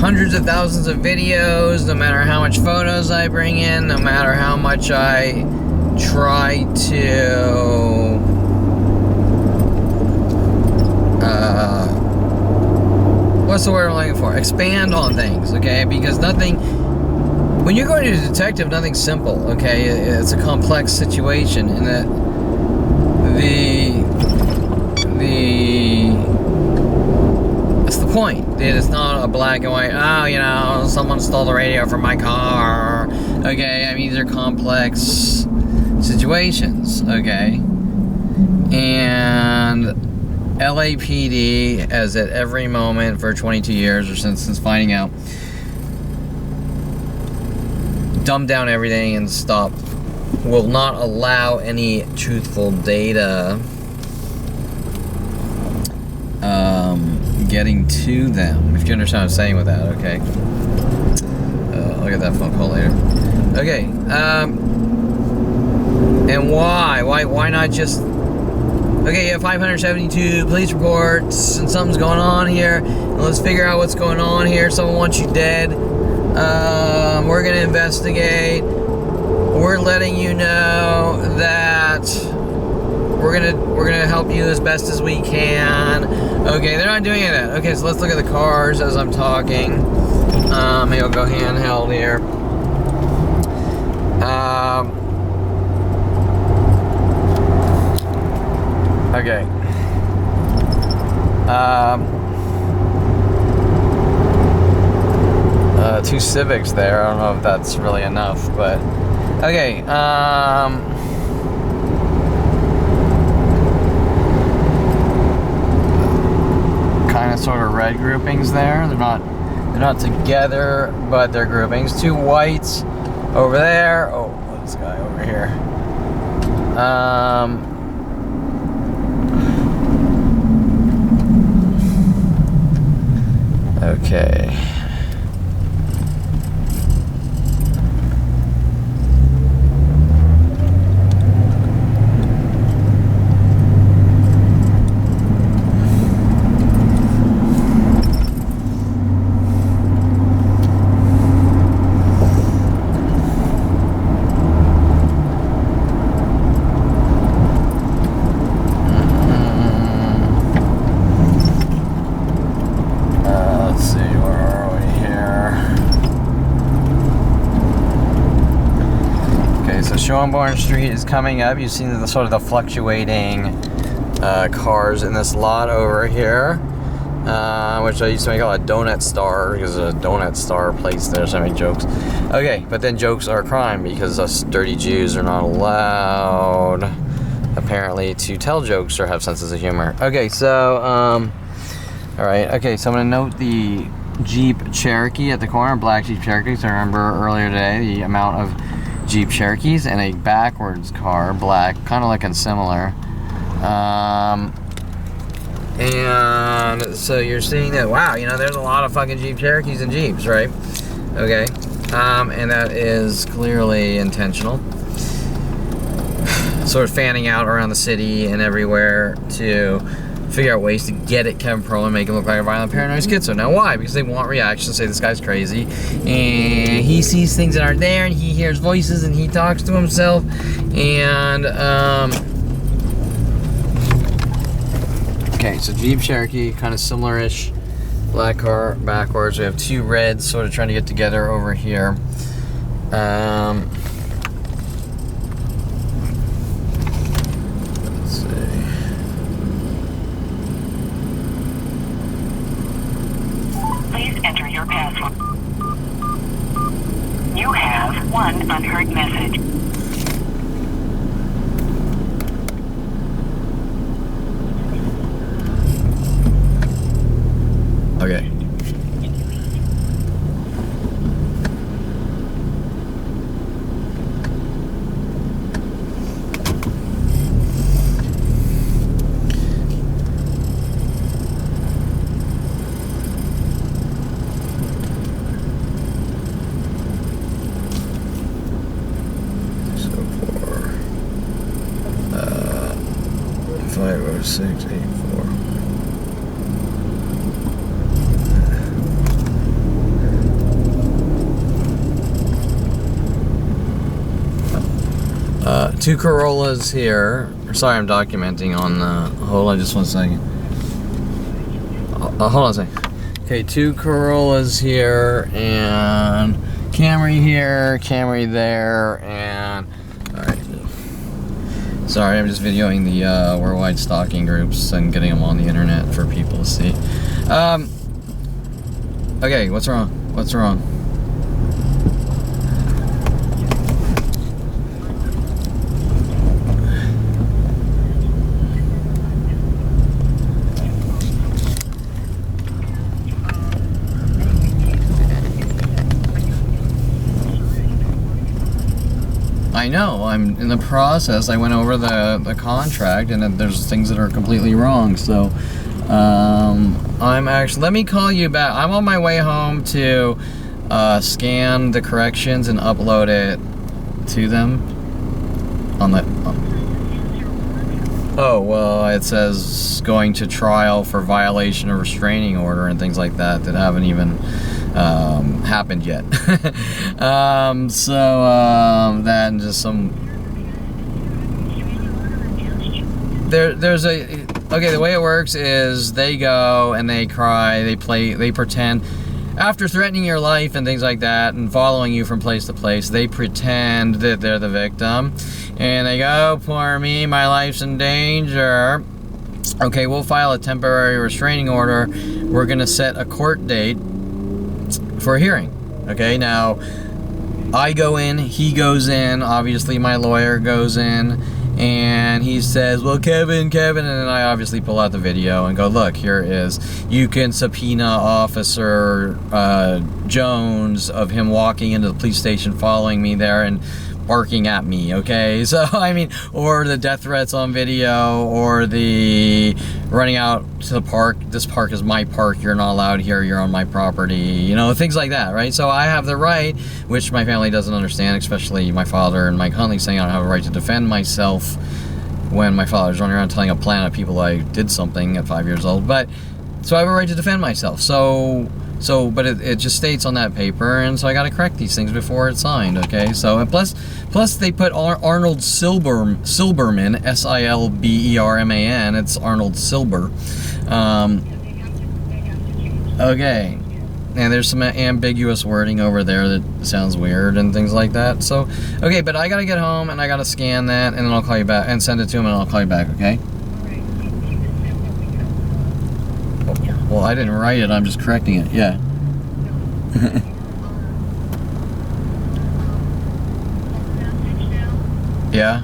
hundreds of thousands of videos, no matter how much photos I bring in, no matter how much I try to what's the word I'm looking for? Expand on things, okay? Because nothing, when you're going to a detective, nothing's simple, okay? It's a complex situation, and that that's the point. It's not a black and white, oh, you know, someone stole the radio from my car. Okay, I mean, these are complex situations, okay? And LAPD, as at every moment for 22 years or since finding out, dumb down everything and stop, will not allow any truthful data getting to them, if you understand what I'm saying with that, okay? I'll get that phone call later. Okay, and why not just, okay, you have 572 police reports and something's going on here, and let's figure out what's going on here. Someone wants you dead. We're gonna investigate. We're letting you know that we're gonna help you as best as we can. Okay, they're not doing any of that. Okay, so let's look at the cars as I'm talking. Maybe I'll go handheld here. Okay. Two Civics there. I don't know if that's really enough, but okay. Kind of sort of red groupings there. They're not together, but they're groupings. Two whites over there. Oh, this guy over here. Okay. Schönborn Street is coming up. You've seen the sort of the fluctuating cars in this lot over here, which I used to make a donut star because there's a donut star place there, so I make jokes. Okay, but then jokes are a crime because us dirty Jews are not allowed, apparently, to tell jokes or have senses of humor. Okay, so, all right. Okay, so I'm gonna note the Jeep Cherokee at the corner, black Jeep Cherokee. So I remember earlier today the amount of Jeep Cherokees and a backwards car, black, kind of looking similar. And so you're seeing that, wow, you know, there's a lot of fucking Jeep Cherokees and Jeeps, right? Okay. And that is clearly intentional. Sort of fanning out around the city and everywhere to figure out ways to get at Kevin Pearl and make him look like a violent paranoid schizo. Now why? Because they want reactions, say this guy's crazy, and he sees things that aren't there, and he hears voices, and he talks to himself, and okay, so Jeep Cherokee, kind of similar-ish. Black car backwards. We have two reds sort of trying to get together over here. Let's see. Please enter your password. You have one unheard message. Okay. So for 50684. Two Corollas here. Sorry, I'm documenting on hold on just one second. Hold on a second. Okay, two Corollas here, and Camry here, Camry there, and alright. Sorry, I'm just videoing the worldwide stalking groups and getting them on the internet for people to see. Okay, what's wrong? What's wrong? I know, I'm in the process. I went over the contract, and there's things that are completely wrong. So, I'm actually, let me call you back. I'm on my way home to scan the corrections and upload it to them on the. Oh, well, it says going to trial for violation of restraining order and things like that haven't even happened yet. That and just some. There's a. Okay, the way it works is they go and they cry, they play, they pretend. After threatening your life and things like that and following you from place to place, they pretend that they're the victim. And they go, poor me, my life's in danger. Okay, we'll file a temporary restraining order. We're going to set a court date for a hearing. Okay, now, I go in, he goes in, obviously my lawyer goes in, and he says, well, Kevin, and then I obviously pull out the video and go, look, here it is. You can subpoena Officer Jones of him walking into the police station, following me there, and barking at me, okay? So, I mean, or the death threats on video, or the running out to the park, this park is my park, you're not allowed here, you're on my property, you know, things like that, right? So I have the right, which my family doesn't understand, especially my father and Mike Huntley, saying I don't have a right to defend myself when my father's running around telling a plan of people I did something at 5 years old. But, so I have a right to defend myself. But it just states on that paper, and so I got to correct these things before it's signed, okay? So, and plus they put Arnold Silberman, S-I-L-B-E-R-M-A-N, it's Arnold Silber. Okay, and there's some ambiguous wording over there that sounds weird and things like that. So, okay, but I got to get home, and I got to scan that, and then I'll call you back, and send it to him, and I'll call you back, okay? Well, I didn't write it, I'm just correcting it, yeah. Yeah?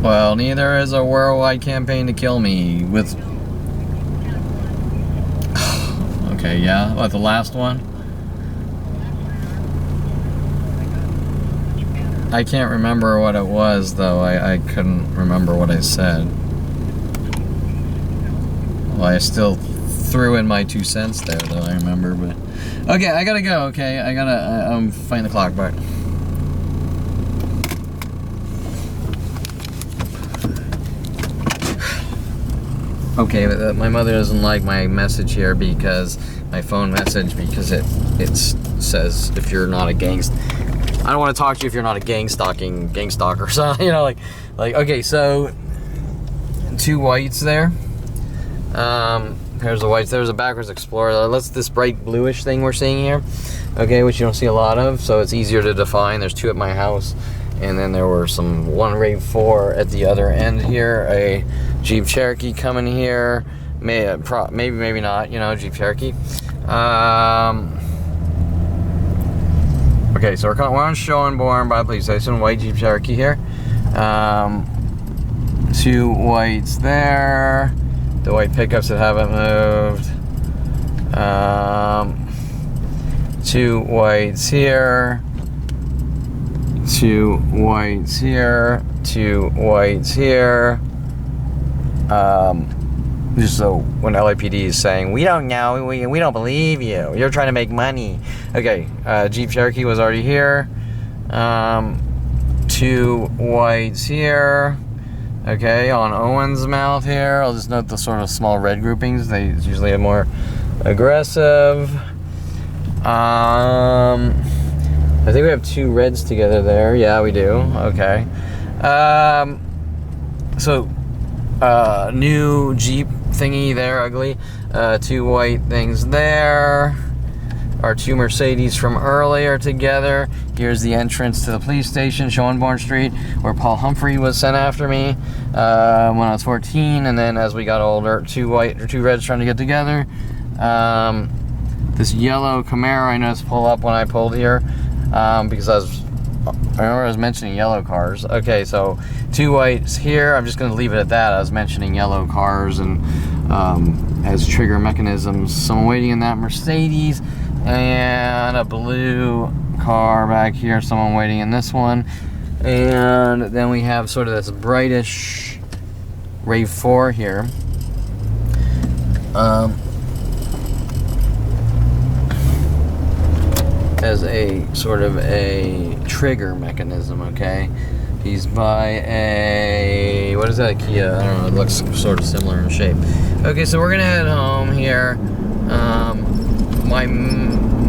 Well, neither is a worldwide campaign to kill me with... Okay, yeah, what, the last one? I can't remember what it was, though. I couldn't remember what I said. Well, I still threw in my 2 cents there, though, I remember, but... Okay, I gotta go, okay? I'm fighting the clock, but... Okay, but my mother doesn't like my message here because my phone message, because it says if you're not a I don't want to talk to you if you're not a gang stalker. So, you know, like okay, so 2 whites there. There's the whites. There's a backwards Explorer. That's this bright bluish thing we're seeing here. Okay, which you don't see a lot of, so it's easier to define. There's 2 at my house, and then there were one RAV4 at the other end here. A Jeep Cherokee coming here. Maybe not. You know, Jeep Cherokee. Okay, so we're on Schoenborn by the police station. White Jeep Cherokee here. 2 whites there. The white pickups that haven't moved. 2 whites here. 2 whites here. 2 whites here. Just so when LAPD is saying, we don't know, we don't believe you, you're trying to make money. Okay, Jeep Cherokee was already here. 2 whites here. Okay, on Owen's mouth here. I'll just note the sort of small red groupings. They usually are more aggressive. I think we have 2 reds together there. Yeah, we do. Okay. New Jeep thingy there, ugly. 2 white things there. Our 2 Mercedes from earlier together. Here's the entrance to the police station, Schoenborn Street, where Paul Humphrey was sent after me when I was 14. And then as we got older, 2 reds trying to get together. This yellow Camaro I noticed pull up when I pulled here because I remember I was mentioning yellow cars. Okay, so 2 whites here. I'm just going to leave it at that. I was mentioning yellow cars and as trigger mechanisms. Someone waiting in that Mercedes. And a blue car back here, someone waiting in this one. And then we have sort of this brightish RAV4 here. As a sort of a trigger mechanism, okay? He's by a, what is that, a Kia? I don't know, it looks sort of similar in shape. Okay, so we're gonna head home here.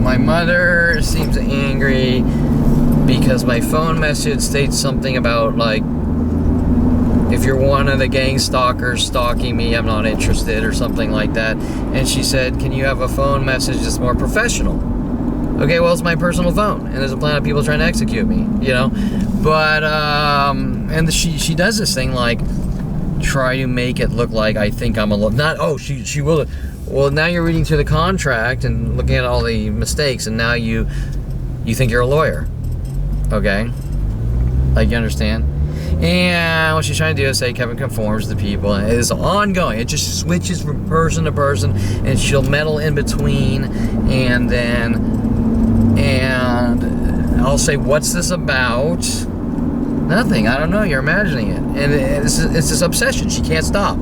My mother seems angry because my phone message states something about, like, if you're one of the gang stalkers stalking me, I'm not interested, or something like that. And she said, can you have a phone message that's more professional? Okay, well, it's my personal phone, and there's a plan of people trying to execute me, you know? But, and she does this thing, like, try to make it look like I think I'm she will. Well, now you're reading through the contract and looking at all the mistakes, and now you think you're a lawyer, okay? Like, you understand? And what she's trying to do is say Kevin conforms to people, and it is ongoing. It just switches from person to person, and she'll meddle in between, and I'll say, what's this about? Nothing. I don't know. You're imagining it. And it's this obsession. She can't stop.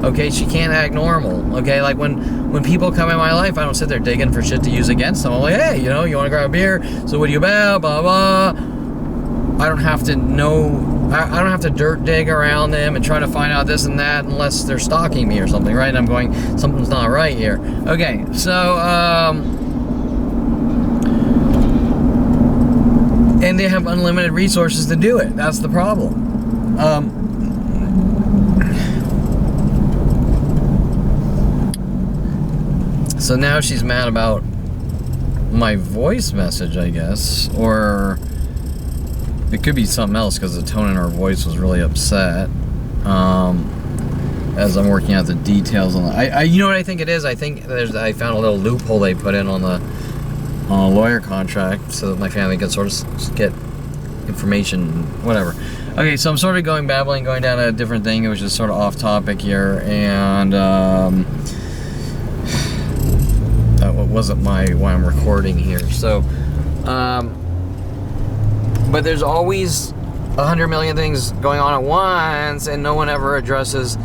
Okay? She can't act normal. Okay? Like when people come in my life, I don't sit there digging for shit to use against them. I'm like, hey, you know, you want to grab a beer? So what are you about? Blah, blah. I don't have to know. I don't have to dirt dig around them and try to find out this and that unless they're stalking me or something, right? And I'm going, something's not right here. Okay, so, and they have unlimited resources to do it. That's the problem. So now she's mad about my voice message, I guess, or it could be something else because the tone in her voice was really upset. As I'm working out the details on the, you know what I think it is? I think I found a little loophole they put in on a lawyer contract so that my family could sort of get information, whatever. Okay, so I'm sort of going down a different thing. It was just sort of off topic here, and that wasn't why I'm recording here. So, but there's always 100 million things going on at once, and no one ever addresses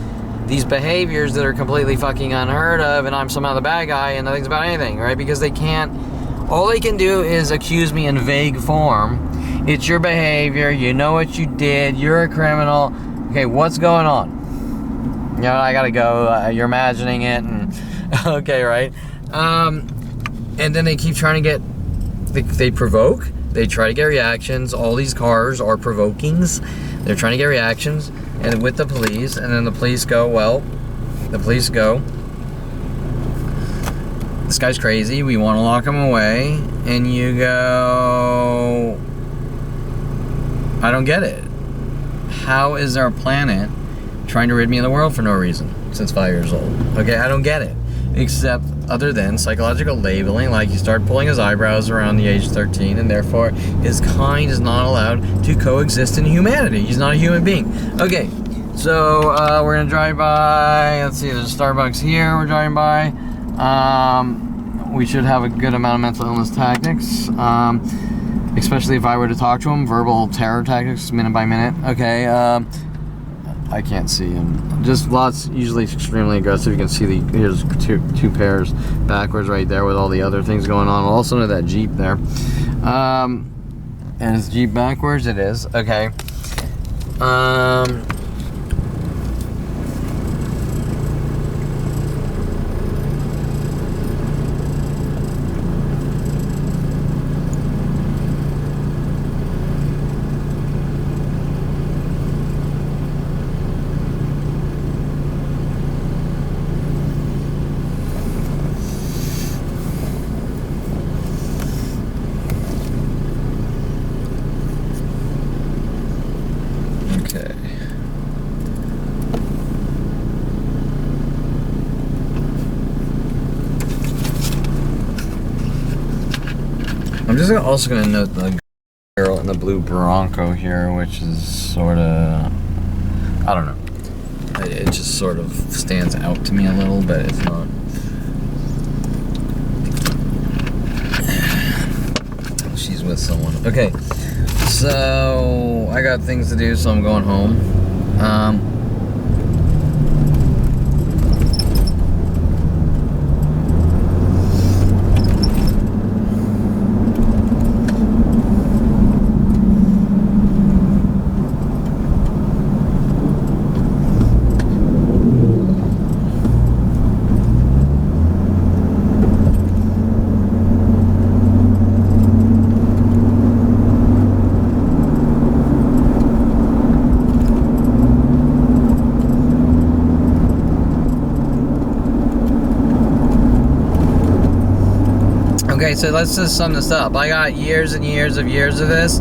these behaviors that are completely fucking unheard of, and I'm somehow the bad guy, and nothing's about anything, right? Because they can't, all they can do is accuse me in vague form. It's your behavior, you know what you did, you're a criminal. Okay, what's going on? You know, I gotta go. You're imagining it, and okay, right? And then they keep trying to get. They provoke. They try to get reactions. All these cars are provokings. They're trying to get reactions, and with the police, and then the police go, well, this guy's crazy. We want to lock him away, and you go, I don't get it. How is our planet trying to rid me of the world for no reason since 5 years old? Okay, I don't get it. Except other than psychological labeling, like you start pulling his eyebrows around the age of 13, and therefore his kind is not allowed to coexist in humanity. He's not a human being. Okay, so we're gonna drive by. Let's see, there's a Starbucks here. We're driving by. We should have a good amount of mental illness tactics, especially if I were to talk to him. Verbal terror tactics, minute by minute. Okay. I can't see him. Just lots, usually extremely aggressive. You can see here's two pairs backwards right there with all the other things going on. Also know that Jeep there. And is Jeep backwards? It is. Okay. I'm just also going to note the girl in the blue Bronco here, which is sort of, I don't know. It just sort of stands out to me a little, but it's not. She's with someone. Okay, so I got things to do, so I'm going home. Okay, so let's just sum this up. I got years and years of this.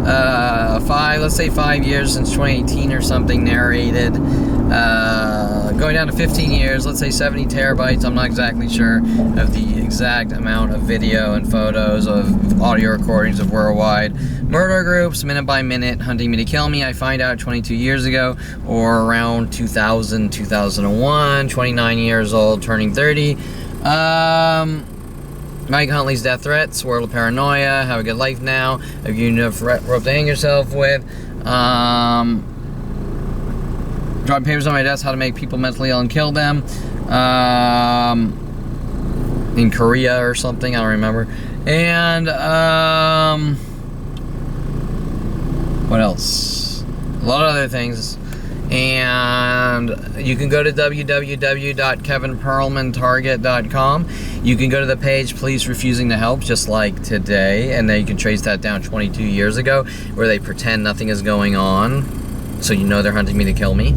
Let's say 5 years since 2018 or something narrated. Going down to 15 years, let's say 70 terabytes. I'm not exactly sure of the exact amount of video and photos of audio recordings of worldwide murder groups, minute by minute, hunting me to kill me. I find out 22 years ago, or around 2000, 2001, 29 years old, turning 30. Mike Huntley's death threats, world of paranoia, have a good life now, have you enough rope to hang yourself with, dropping papers on my desk, how to make people mentally ill and kill them, in Korea or something, I don't remember, and, what else, a lot of other things. And you can go to www.kevinperlmantarget.com. You can go to the page Police Refusing to Help, just like today, and then you can trace that down 22 years ago, where they pretend nothing is going on, so you know they're hunting me to kill me.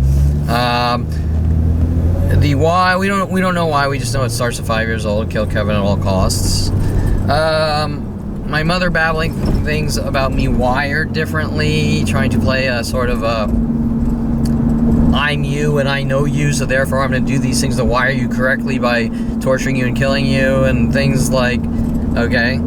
The why, we don't know why, we just know it starts at 5 years old, kill Kevin at all costs. My mother babbling things about me wired differently, trying to play a sort of a I'm you and I know you, so therefore I'm going to do these things to wire you correctly by torturing you and killing you and things like, okay.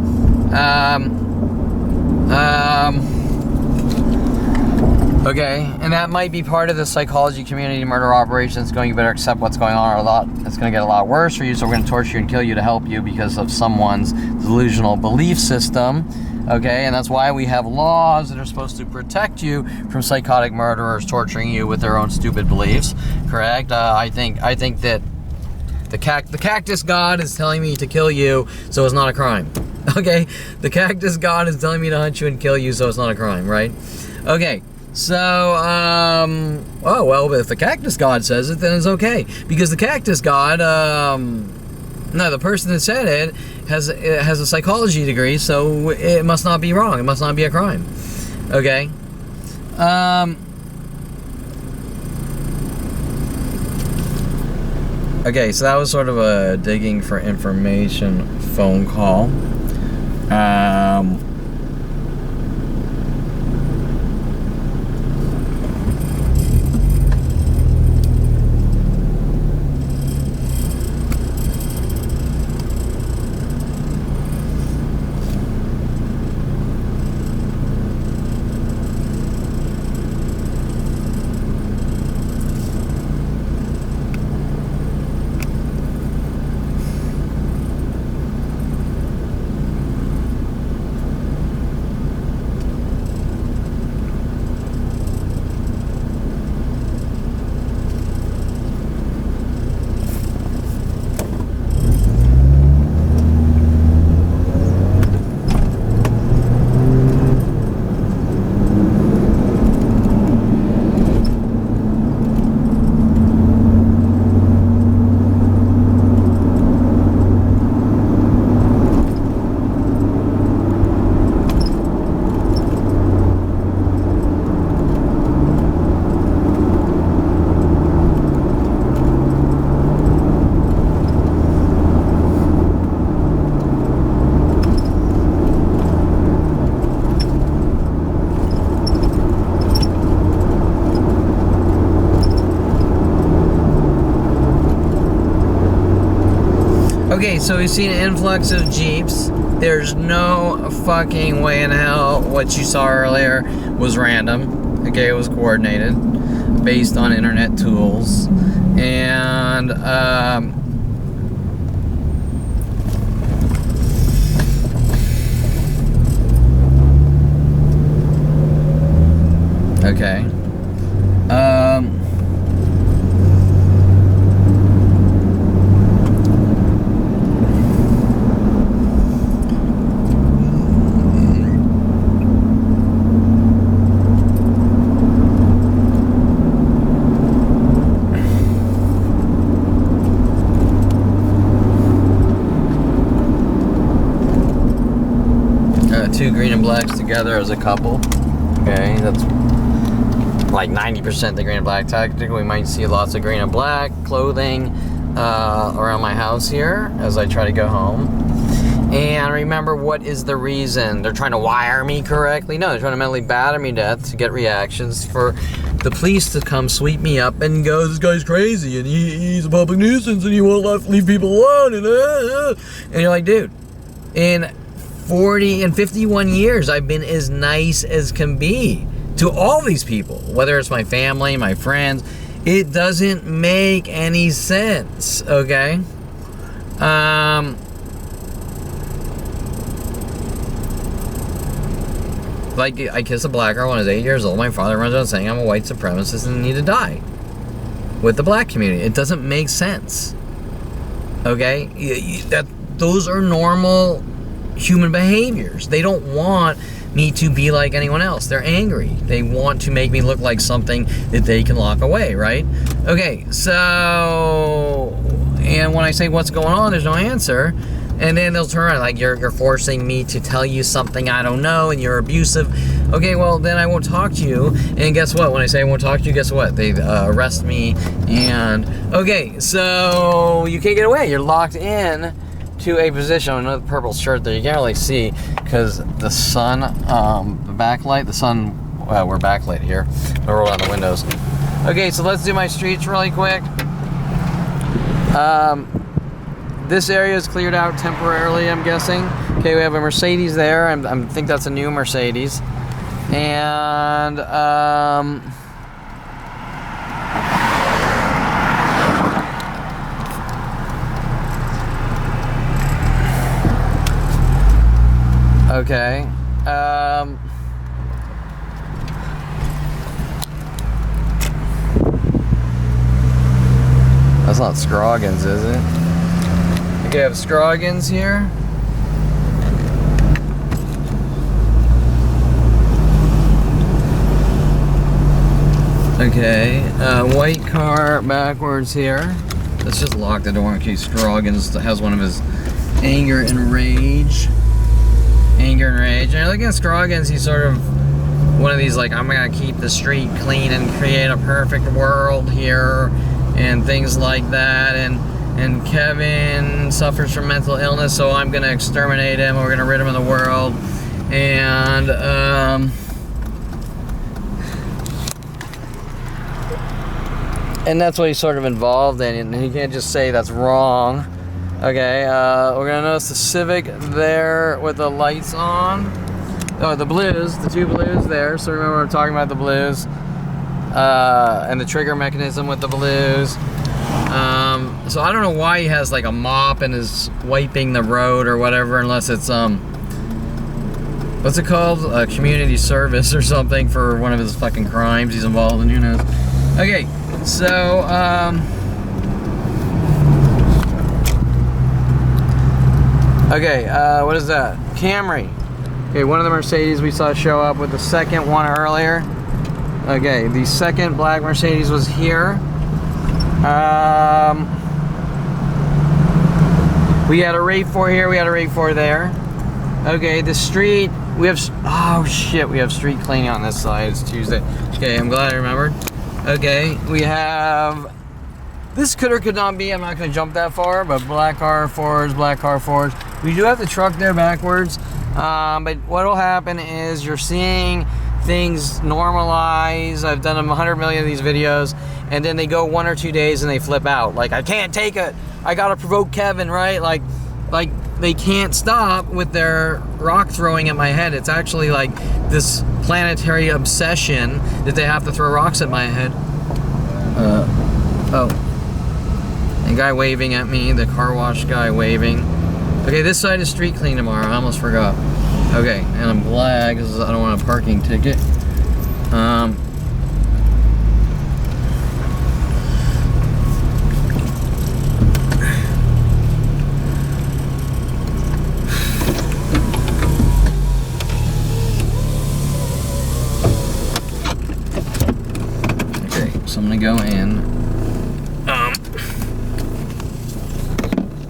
Okay, and that might be part of the psychology community murder operations going, you better accept what's going on or it's going to get a lot worse for you, so we're going to torture you and kill you to help you because of someone's delusional belief system. Okay, and that's why we have laws that are supposed to protect you from psychotic murderers torturing you with their own stupid beliefs. Correct? I think that the cactus god is telling me to kill you, so it's not a crime. Okay, the cactus god is telling me to hunt you and kill you, so it's not a crime, right? Okay, So, oh, well, if the cactus god says it, then it's okay. Because the cactus god, no, the person that said it has a psychology degree, so it must not be wrong. It must not be a crime. Okay? Okay, so that was sort of a digging for information phone call. Okay, so we've seen an influx of Jeeps. There's no fucking way in hell what you saw earlier was random. Okay, it was coordinated based on internet tools. And, okay. Two green and blacks together as a couple. Okay, that's like 90% the green and black. Tactically, we might see lots of green and black clothing around my house here as I try to go home. And remember, what is the reason? They're trying to wire me correctly? No, they're trying to mentally batter me to death to get reactions for the police to come sweep me up and go, this guy's crazy and he's a public nuisance and he won't leave people alone. And you're like, dude, in 40 and 51 years, I've been as nice as can be to all these people, whether it's my family, my friends. It doesn't make any sense, okay? Like, I kissed a black girl when I was 8 years old. My father runs around saying I'm a white supremacist and need to die with the black community. It doesn't make sense, okay? Those are normal human behaviors. They don't want me to be like anyone else. They're angry. They want to make me look like something that they can lock away, right? Okay, so, and when I say what's going on, there's no answer. And then they'll turn around like, you're forcing me to tell you something I don't know and you're abusive. Okay, well, then I won't talk to you. And guess what? When I say I won't talk to you, guess what? They arrest me. And, okay, so you can't get away. You're locked in to a position. Another purple shirt there. You can't really see because the sun, the backlight, the sun, we're backlit here. I'll roll down the windows. Okay, so let's do my streets really quick. This area is cleared out temporarily, I'm guessing. Okay, we have a Mercedes there. I think that's a new Mercedes. And, okay. That's not Scroggins, is it? Okay, I have Scroggins here. Okay, white car backwards here. Let's just lock the door in case Scroggins has one of his anger and rage. And looking at Scroggins, he's sort of one of these like, I'm gonna keep the street clean and create a perfect world here and things like that. And Kevin suffers from mental illness, so I'm gonna exterminate him. We're gonna rid him of the world. And that's what he's sort of involved in, and he can't just say that's wrong. Okay, we're gonna notice the Civic there with the lights on. Oh, the blues, the two blues there. So remember we're talking about the blues and the trigger mechanism with the blues. So I don't know why he has like a mop and is wiping the road or whatever, unless it's what's it called? Community service or something for one of his fucking crimes he's involved in. Who knows? Okay. So, what is that? Camry. Okay, one of the Mercedes we saw show up with the second one earlier. Okay, the second black Mercedes was here. We had a RAV4 here, we had a RAV4 there. Okay, the street, we have, oh shit, we have street cleaning on this side. It's Tuesday. Okay, I'm glad I remembered. Okay, we have, this could or could not be, I'm not going to jump that far, but black car forwards. We do have the truck there backwards, but what will happen is you're seeing things normalize. I've done 100 million of these videos, and then they go 1 or 2 days and they flip out. Like, I can't take it, I got to provoke Kevin, right? Like they can't stop with their rock throwing at my head. It's actually like this planetary obsession that they have to throw rocks at my head. Oh. A guy waving at me, the car wash guy waving. Okay, this side is street clean tomorrow, I almost forgot. Okay, and I'm glad because I don't want a parking ticket. So I'm gonna go in